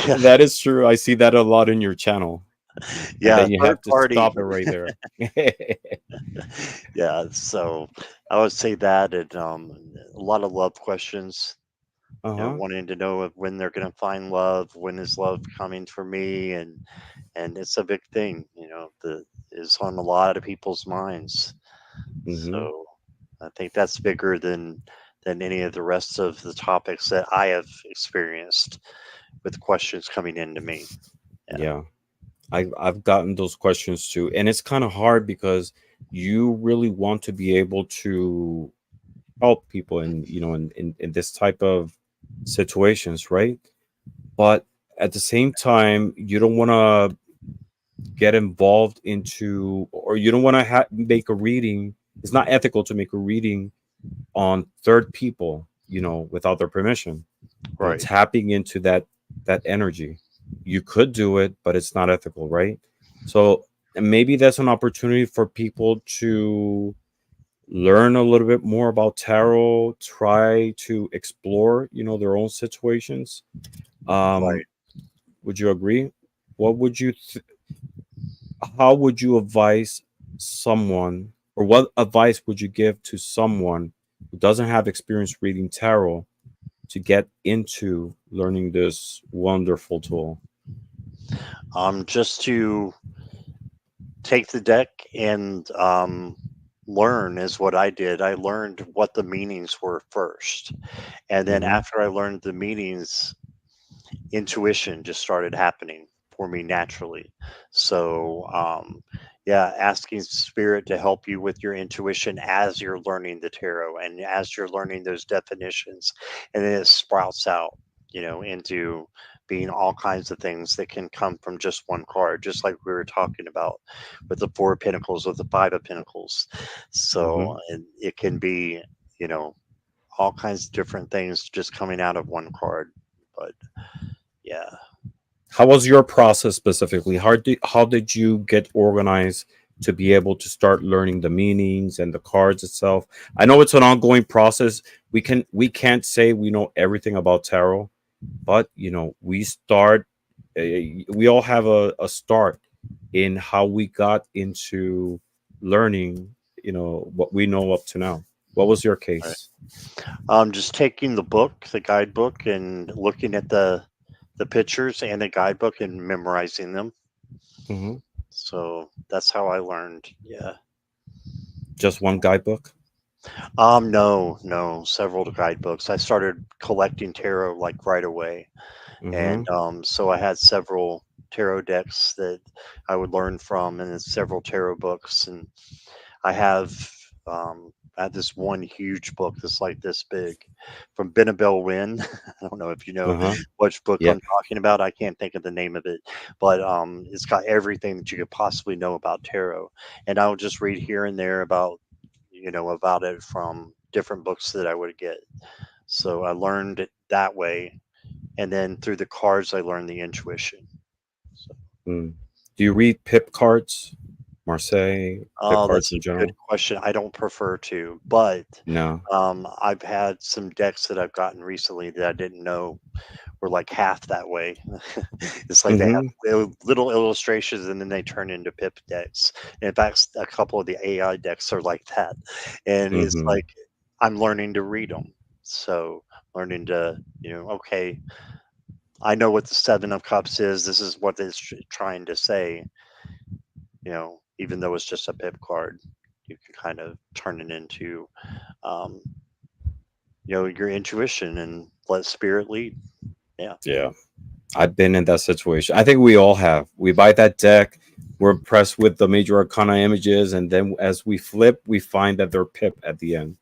Yeah, That is true. I see that a lot in your channel, and yeah. then you Third have to party. stop it right there. Yeah. So I would say that, and a lot of love questions. Uh-huh. Wanting to know when they're going to find love, when is love coming for me, and it's a big thing. The is on a lot of people's minds. Mm-hmm. So I think that's bigger than any of the rest of the topics that I have experienced with questions coming into me. Yeah. Yeah. I've gotten those questions too, and it's kind of hard because you really want to be able to help people in this type of situations, right? But at the same time, you don't want to get involved into, or you don't want to make a reading. It's not ethical to make a reading on third people, without their permission, Right. tapping into that energy. You could do it, but it's not ethical, right? So, and maybe that's an opportunity for people to learn a little bit more about tarot, try to explore, their own situations. Um, Right. would you agree? What would you how would you advise someone, or what advice would you give to someone who doesn't have experience reading tarot to get into learning this wonderful tool? Just to take the deck and learn is what I did. I learned what the meanings were first. And then Mm-hmm. after I learned the meanings, intuition just started happening for me naturally. So, yeah, asking spirit to help you with your intuition as you're learning the tarot and as you're learning those definitions, and then it sprouts out, into being all kinds of things that can come from just one card, just like we were talking about with the Four of Pentacles, with the Five of Pentacles. Mm-hmm. So, and it can be, you know, all kinds of different things just coming out of one card. But yeah. How was your process specifically? How did you get organized to be able to start learning the meanings and the cards itself? I know it's an ongoing process. We can't say we know everything about tarot, but we start. We all have a start in how we got into learning. What we know up to now. What was your case? Just taking the book, the guidebook, and looking at the pictures and the guidebook and memorizing them. Hmm. So that's how I learned. Yeah. Just one guidebook. No, no, several guidebooks. I started collecting tarot like right away, Hmm. and so I had several tarot decks that I would learn from, and then several tarot books, and I have I have this one huge book that's like this big from Benabel Wynn. I don't know if you know Uh huh. which book Yeah. I'm talking about. I can't think of the name of it, but it's got everything that you could possibly know about tarot. And I would just read here and there about about it from different books that I would get. So I learned it that way, and then through the cards, I learned the intuition. So, Mm. Do you read pip cards, Marseille, pip oh, cards that's a in good general? question. I don't prefer to, but No. I've had some decks that I've gotten recently that I didn't know were like half that way. It's like they have Hmm. little illustrations and then they turn into pip decks. In fact, a couple of the AI decks are like that, and it's Hmm. like I'm learning to read them. So learning to, okay, I know what the Seven of Cups is. This is what it's trying to say. Even though it's just a pip card, you can kind of turn it into, um, your intuition and let spirit lead. Yeah. Yeah, I've been in that situation. I think we all have. We buy that deck, we're impressed with the major arcana images, and then as we flip, we find that they're pip at the end.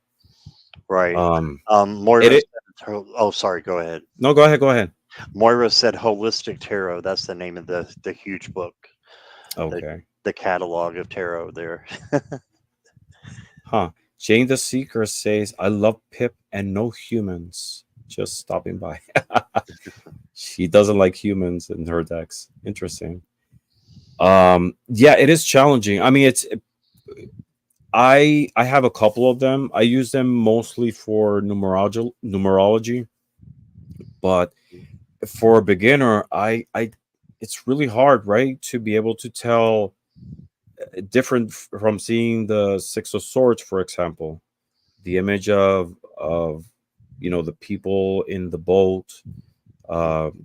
Right. Um, it, Moira it said, oh, sorry, go ahead. No, go ahead, go ahead. Moira said Holistic Tarot. That's the name of the huge book, the Okay. the catalog of tarot there. Huh. Jane the Seeker says, I love Pip and no humans. Just stopping by. She doesn't like humans in her decks. Interesting. Yeah, it is challenging. I mean, I have a couple of them. I use them mostly for numerology, but for a beginner, I it's really hard, right, to be able to tell different from seeing the Six of Swords, for example, the image of the people in the boat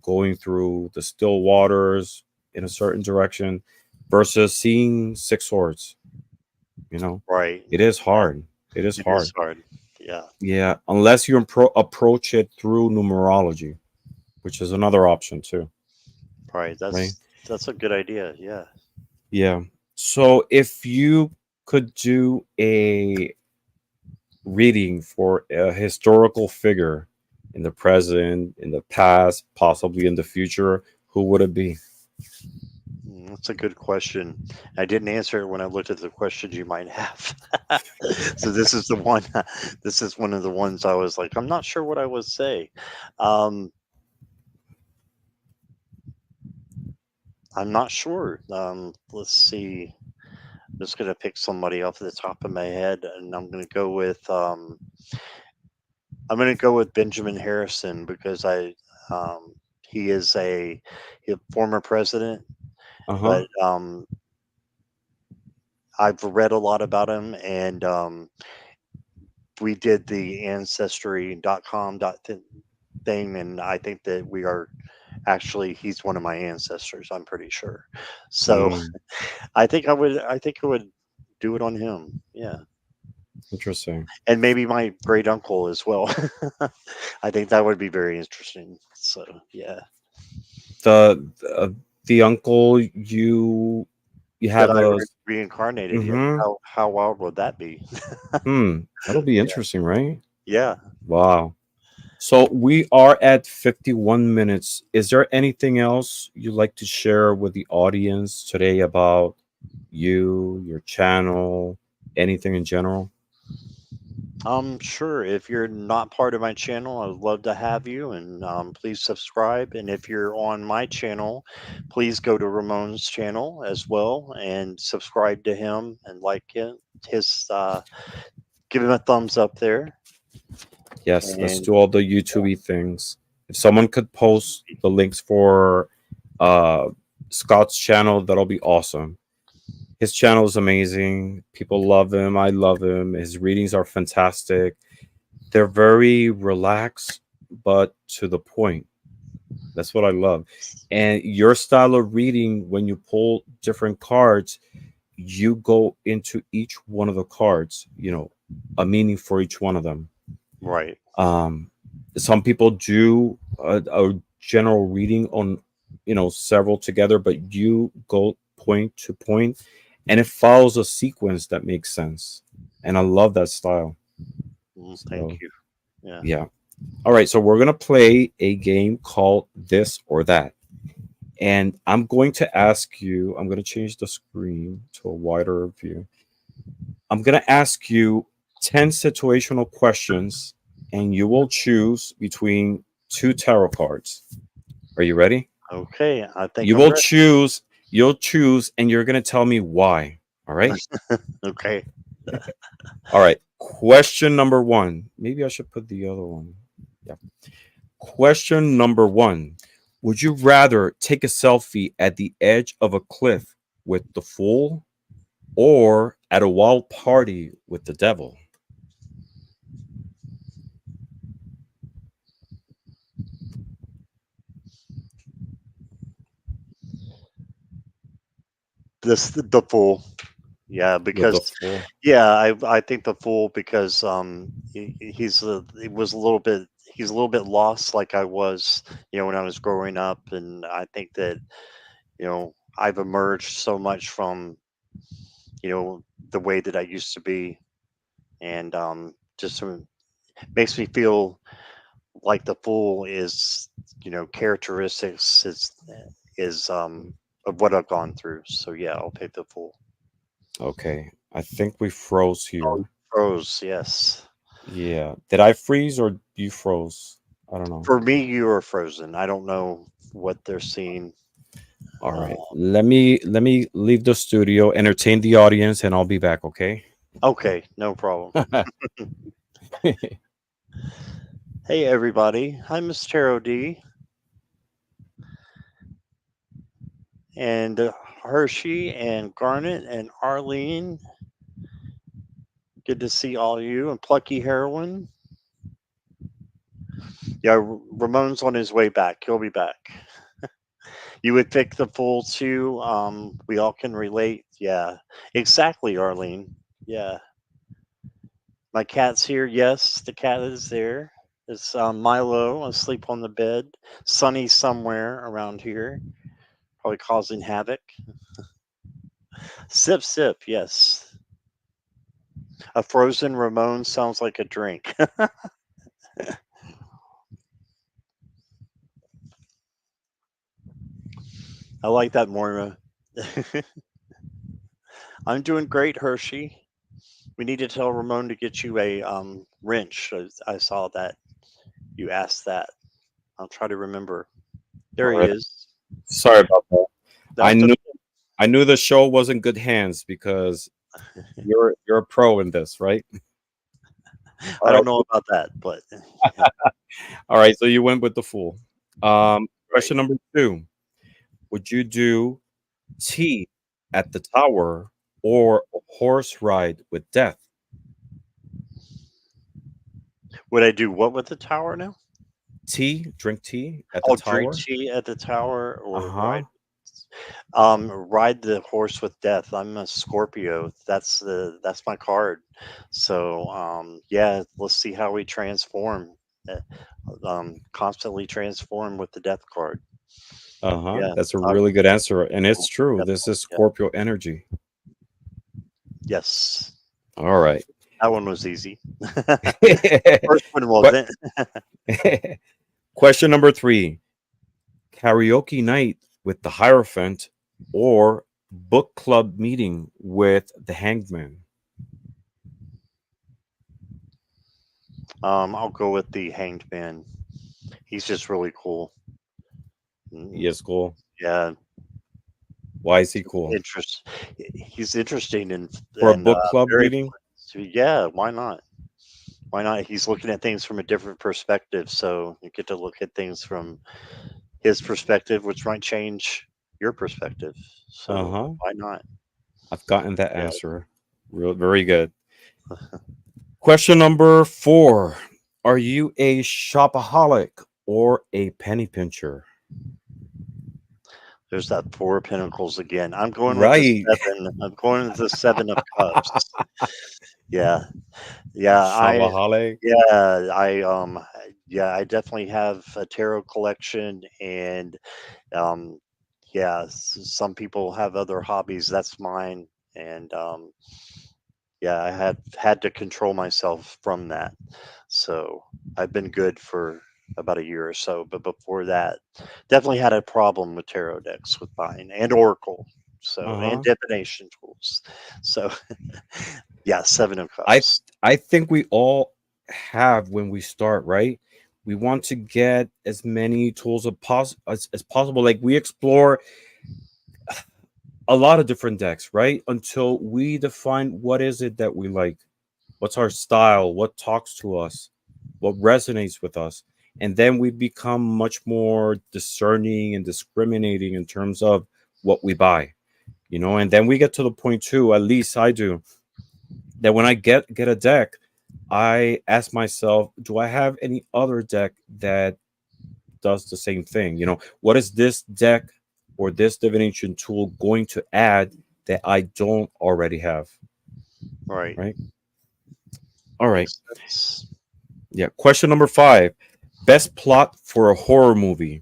going through the still waters in a certain direction versus seeing Six Swords. You know, Right. it is Yeah, hard. It is it is hard. hard. Yeah. Yeah, unless you approach it through numerology, which is another option too, Right. right? That's a good idea. Yeah. Yeah. So if you could do a reading for a historical figure in the present, in the past, possibly in the future, who would it be? That's a good question. I didn't answer it when I looked at the questions you might have. So this is the one. This is one of the ones I was like, I'm not sure what I would say. Um, I'm not sure. Let's see. just gonna pick somebody off the top of my head, and I'm gonna go with Benjamin Harrison because he is a former president, Uh-huh. but I've read a lot about him, and we did the ancestry.com thing, and I think that we are actually he's one of my ancestors. I'm pretty sure. So Mm, I think I would do it on him. Yeah, interesting. and maybe my great uncle as well. I think that would be very interesting. So yeah, The the uncle you that have I a reincarnated. Yeah, mm-hmm. how wild would that be? That'll be interesting, right? Yeah. Wow. So we are at 51 minutes. Is there anything else you'd like to share with the audience today about you, your channel, anything in general? Sure. If you're not part of my channel, I would love to have you, and please subscribe. And if you're on my channel, please go to Ramon's channel as well and subscribe to him and like him. His give him a thumbs up there. Yes, let's And do all the YouTubey things. If someone could post the links for uh Scott's channel, that'll be awesome. His channel is amazing. People love him. I love him. His readings are fantastic. They're very relaxed, but to the point. That's what I love. And your style of reading, when you pull different cards, you go into each one of the cards, a meaning for each one of them. right. Um, some people do a general reading on, several together, but you go point to point and it follows a sequence that makes sense. And I love that style. Thank So, you. Yeah. yeah. All right. So, we're going to play a game called This or That. And I'm going to ask you, I'm going to change the screen to a wider view. I'm going to ask you 10 situational questions, and you will choose between two tarot cards. Are you ready? Okay. I think You I'm will ready. choose, you'll choose, and you're going to tell me why. All right. Okay. All right. Question number one. Maybe I should put the other one. Yeah. Question number one. Would you rather take a selfie at the edge of a cliff with the fool or at a wild party with the devil? The fool. Yeah, With the because fool. yeah, I think the fool because he was a little bit he's a little bit lost like I was when I was growing up, and I think that I've emerged so much from you know the way that I used to be, and just makes me feel like the fool is characteristics is of what I've gone through. So yeah, I'll pick the fool. Okay. I think we froze Oh, here. pros, yes. Yeah. Did I freeze or you froze? I don't know. For me, you are frozen. I don't know what they're seeing. All Uh, right. Let me leave the studio, entertain the audience, and I'll be back, okay? okay, no problem. Hey, everybody. Hi, Miss Taro D. And Hershey and Garnet and Arlene. Good to see all of you. And Plucky Heroine. Yeah, Ramon's on his way back. He'll be back. You would pick the fool too. We all can relate. Yeah, exactly, Arlene. Yeah. My cat's here. Yes, the cat is there. It's Milo asleep on the bed. Sunny somewhere around here, probably causing havoc. Sip, sip. Yes. A frozen Ramon sounds like a drink. I like that, Moira. I'm doing great, Hershey. We need to tell Ramon to get you a wrench. I saw that. You asked that. I'll try to remember. All There he right. is. Sorry about that. I That's knew okay. I knew the show was in good hands because you're a pro in this, right? All I right. don't know about that, but All right. So you went with the fool. right. Question number two. Would you do tea at the tower or a horse ride with death? Would I do what with the tower now? Tea, drink tea at the Oh, drink tower. tea at the tower Uh or huh. ride the horse with death. I'm a Scorpio. That's my card. So yeah, let's see how we transform. Uh, constantly transform with the death card. Uh huh. Yeah. That's a Uh, really good answer. And it's true. This definitely. is Yeah. Scorpio energy. Yes. All right. That one was easy. The first one Que- wasn't. Question number three. Karaoke night with the Hierophant or book club meeting with the Hangman? I'll go with the Hanged Man. He's just really cool. Mm, Yes, cool. yeah, Why is he cool? interest. He's interesting and For a book club very. meeting? So yeah, why not? Why not? He's looking at things from a different perspective, so you get to look at things from his perspective, which might change your perspective. Uh So huh. why not? I've gotten that Yeah. answer. Real, very good. Question number four. Are you a shopaholic or a penny pincher? There's that four of pentacles again. I'm going with the Right. seven. I'm going with the seven of cups. Yeah, yeah. Shopaholic. Yeah, yeah. I definitely have a tarot collection, and um, yeah. Some people have other hobbies. That's mine, and yeah, I had to control myself from that. So I've been good for about a year or so, but before that, definitely had a problem with tarot decks with buying and oracle. Uh So and huh. divination tools. So yeah, seven of I cups. I think we all have when we start, right? We want to get as many tools as possible. Like we explore a lot of different decks, right? Until we define what is it that we like, what's our style, what talks to us, what resonates with us. And then we become much more discerning and discriminating in terms of what we buy, and then we get to the point too, at least I do, that when I get a deck, I ask myself, do I have any other deck that does the same thing? What is this deck or this divination tool going to add that I don't already have? Right. Right. All right. Makes sense. Yeah. Question number five. Best plot for a horror movie: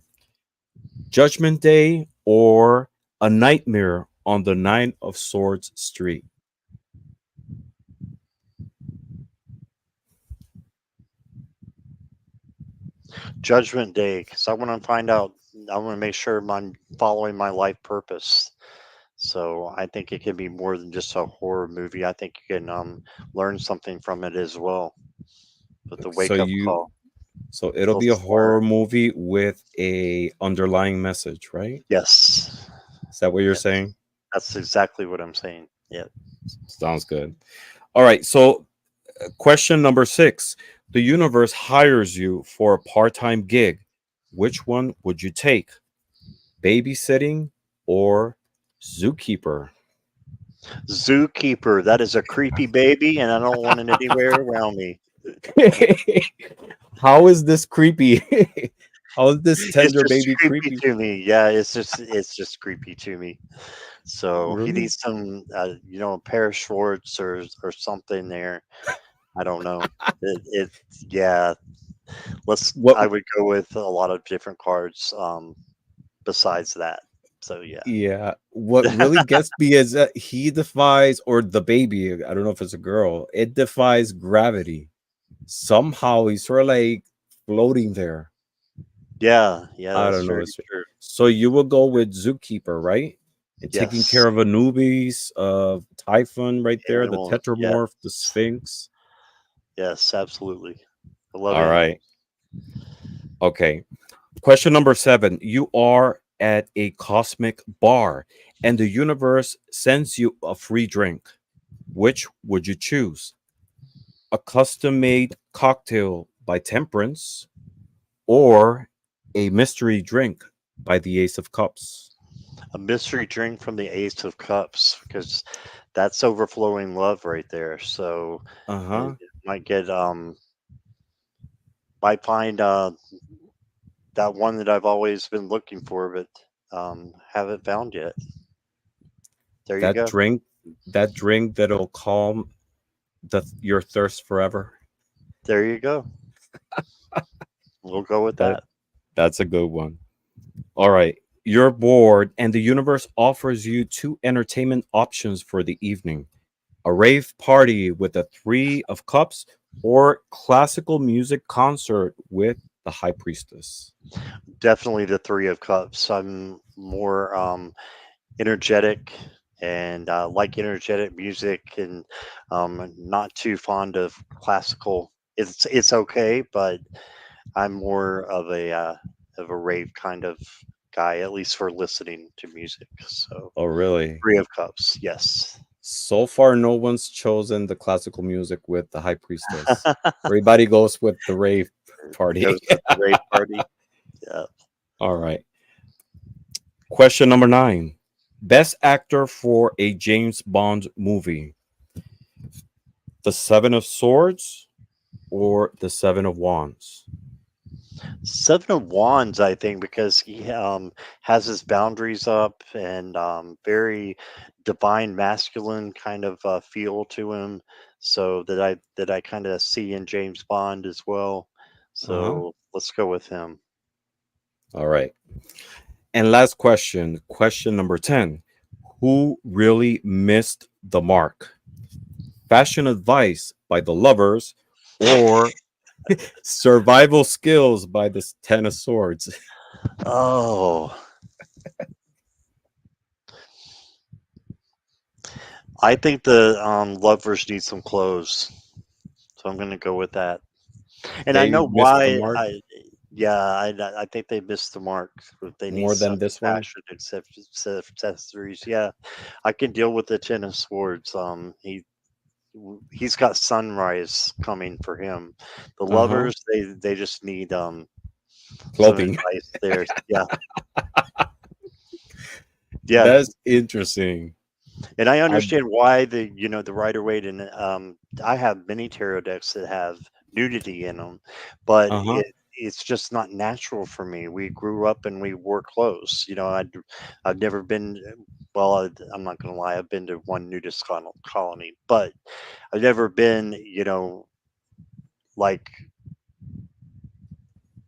Judgment Day or A Nightmare on the Nine of Swords Street? Judgment Day, because I want to find out. I want to make sure I'm following my life purpose. So I think it can be more than just a horror movie. I think you can learn something from it as well. With the So wake up you call. so it'll be a Let's learn. horror movie with a underlying message, right? Yes. Is that what you're Yes. saying? That's exactly what I'm saying. Yeah. Sounds good. All right. So question number six. The universe hires you for a part-time gig. Which one would you take? Babysitting or zookeeper? Zookeeper. That is a creepy baby, and I don't want it anywhere around me. How is this creepy? How is this It's tender just baby creepy creepy? to me. Yeah, it's just creepy to me. So he Really? needs some, a pair of shorts or something there. I don't know. It yeah. What I would go with a lot of different cards. Besides that. So yeah. Yeah, what really gets me is that he defies, or the baby, I don't know if it's a girl, it defies gravity. Somehow he's sort of like floating there. Yeah, yeah, I that's don't know. very true. So you will go with zookeeper, right? And taking Yes. care of Anubis, of Typhon right there, the Animals. Yeah. Tetramorph, the Sphinx. Yes, absolutely. I love All right. animals. Okay. Question number seven. You are at a cosmic bar and the universe sends you a free drink, which would you choose? A custom made cocktail by Temperance or a mystery drink by the Ace of Cups? A mystery drink from the Ace of Cups, because that's overflowing love right there. So Uh it huh. might get might find that one that I've always been looking for, but haven't found yet. There you That go. drink, that drink that'll calm your thirst forever. There you go. We'll go with That that. that's a good one. All right. You're bored, and the universe offers you two entertainment options for the evening: a rave party with the Three of Cups, or classical music concert with the High Priestess. Definitely the Three of Cups. I'm more energetic and like energetic music, and not too fond of classical. It's okay, but I'm more of a rave kind of guy, at least for listening to music. So Oh, really? Three of Cups, yes. So far, no one's chosen the classical music with the High Priestess. Everybody goes with the rave party. Goes with the rave party. Yeah. All right. Question number 9. Best actor for a James Bond movie: the Seven of Swords or the Seven of Wands? Seven of Wands, I think, because he has his boundaries up and very divine masculine kind of feel to him. So that I kind of see in James Bond as well. Uh huh. So let's go with him. All right. And last question, question number 10. Who really missed the mark? Fashion advice by the lovers or survival skills by the Ten of Swords? Oh, I think the lovers need some clothes, so I'm going to go with that. And I They know missed the why. mark Yeah, I think they missed the mark. They need more than some this one. fashion accessories. Yeah, I can deal with the Ten of Swords. He's got sunrise coming for him. The Uh huh. lovers, they just need some Clothing. advice there. Yeah, yeah, That's interesting. and I I understand why the Rider Waite, and I have many tarot decks that have nudity in them, but uh huh. it's just not natural for me. We grew up and we wore clothes. I've never been. Well, I'm not gonna lie. I've been to one nudist colony, but I've never been. Like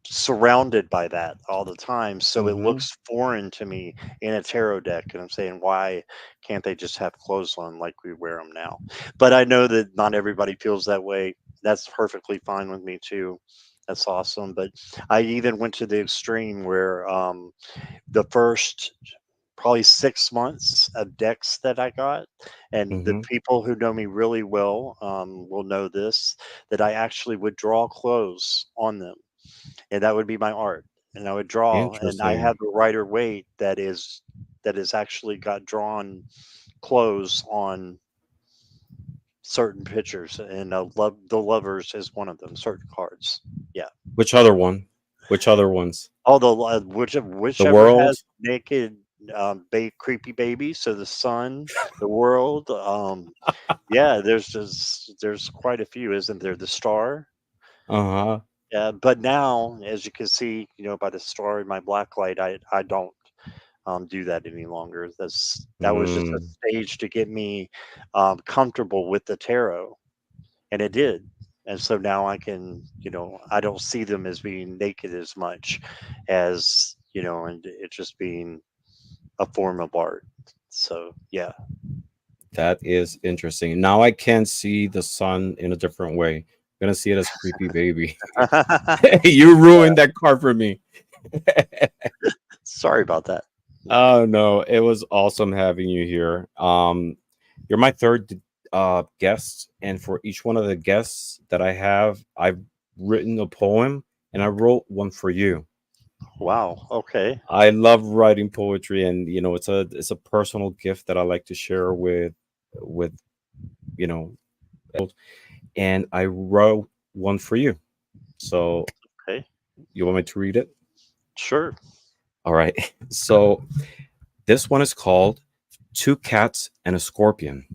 surrounded by that all the time, so it Mm-hmm. looks foreign to me in a tarot deck, and I'm saying, why can't they just have clothes on like we wear them now? But I know that not everybody feels that way. That's perfectly fine with me too. That's awesome. But I even went to the extreme where the first probably 6 months of decks that I got, and the Mm-hmm. people who know me really well will know this, that I actually would draw clothes on them, and that would be my art. And I would draw, and I Interesting. have a writer weight that is actually got drawn clothes on certain pictures, and love the lovers is one of them. Certain cards, yeah. Which other one? Which other ones? All the The whichever has world. naked creepy babies. So the sun, the world. Yeah, there's quite a few, isn't there? The star. Uh huh. Yeah, but now, as you can see, by the star in my black light, I don't do that any longer. That was just a Mm, stage to get me comfortable with the tarot, and it did. And so now I don't see them as being naked as much as and it just being a form of art. So yeah. that is interesting. Now I can see the sun in a different way. I'm gonna see it as creepy baby. You ruined that card for me. Sorry about that. Oh no, it was awesome having you here. You're my third guest, and for each one of the guests that I have, I've written a poem and I wrote one for you. Wow. Okay. I love writing poetry, and it's a personal gift that I like to share with you know, and I wrote one for you. So Okay. you want me to read it? Sure. All right. So this one is called Two Cats and a Scorpion.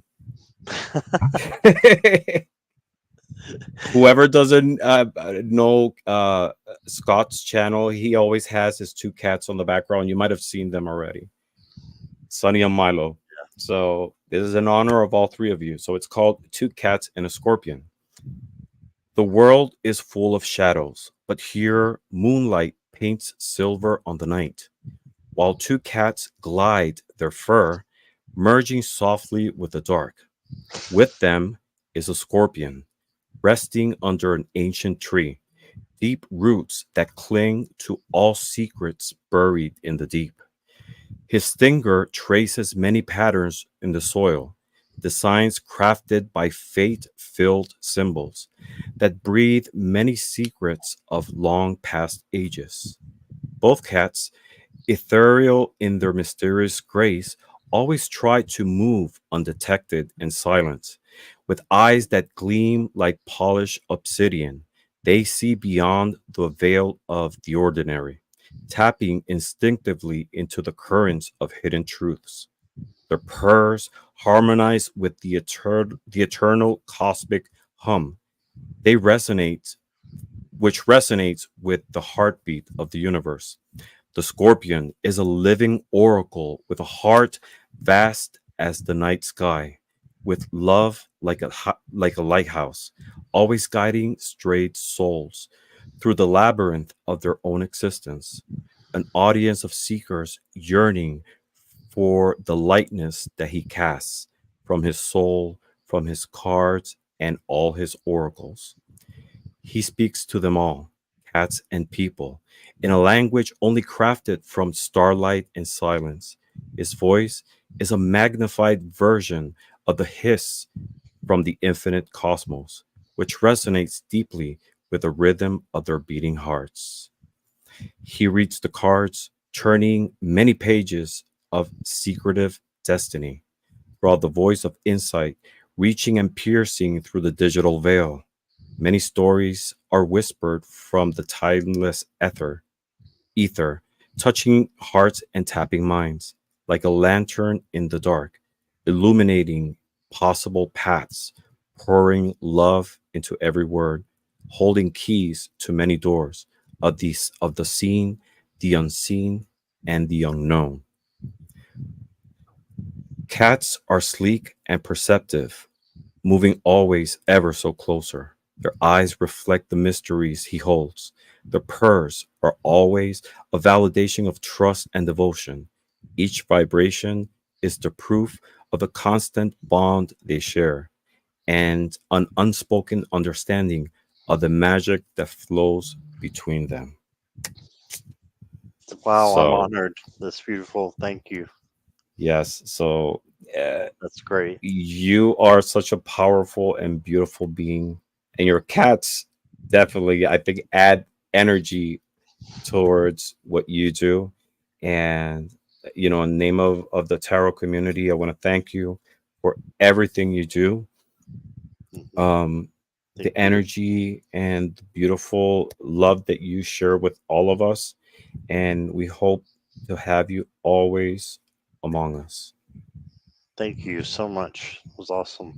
Whoever doesn't know Scott's channel, he always has his two cats on the background. You might have seen them already, Sunny and Milo. So this is in honor of all three of you. So it's called Two Cats and a Scorpion. The world is full of shadows, but here moonlight paints silver on the night, while two cats glide their fur, merging softly with the dark. With them is a scorpion, resting under an ancient tree, deep roots that cling to all secrets buried in the deep. His stinger traces many patterns in the soil, designs crafted by fate filled symbols that breathe many secrets of long past ages. Both cats, ethereal in their mysterious grace, always try to move undetected and silent. With eyes that gleam like polished obsidian, they see beyond the veil of the ordinary, tapping instinctively into the currents of hidden truths. Their purrs harmonize with the eternal cosmic hum. They resonate, which resonates with the heartbeat of the universe. The scorpion is a living oracle with a heart vast as the night sky, with love like a lighthouse, always guiding strayed souls through the labyrinth of their own existence. An audience of seekers yearning for the lightness that he casts from his soul, from his cards, and all his oracles. He speaks to them all, cats and people, in a language only crafted from starlight and silence. His voice is a magnified version of the hiss from the infinite cosmos, which resonates deeply with the rhythm of their beating hearts. He reads the cards, turning many pages of secretive destiny, brought the voice of insight, reaching and piercing through the digital veil. Many stories are whispered from the timeless ether, touching hearts and tapping minds, like a lantern in the dark, illuminating possible paths, pouring love into every word, holding keys to many doors of the seen, the unseen, and the unknown. Cats are sleek and perceptive, moving always ever so closer. Their eyes reflect the mysteries he holds. Their purrs are always a validation of trust and devotion. Each vibration is the proof of the constant bond they share and an unspoken understanding of the magic that flows between them. Wow. I'm So, honored. That's beautiful. Thank you. yes, so uh, That's great. you are such a powerful and beautiful being, and your cats definitely, I think, add energy towards what you do. And in the name of the tarot community, I want to thank you for everything you do. Hmm. um Thank the you. energy and the beautiful love that you share with all of us, and we hope to have you always among us. Thank you so much. It was awesome.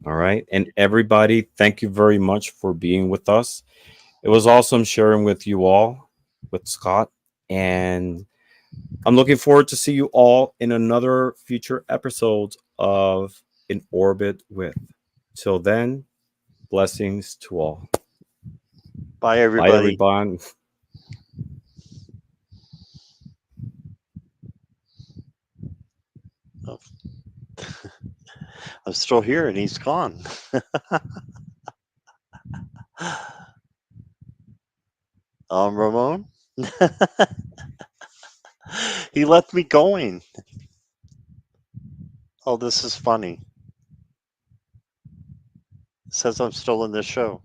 All right, and everybody, thank you very much for being with us. It was awesome sharing with you all, with Scott, and I'm looking forward to see you all in another future episode of In Orbit With. Till then, blessings to all. Bye, Bye, everybody. everyone. Oh, I'm still here and he's gone. Ramon? He left me going. Oh, this is funny. It says I'm still in this show.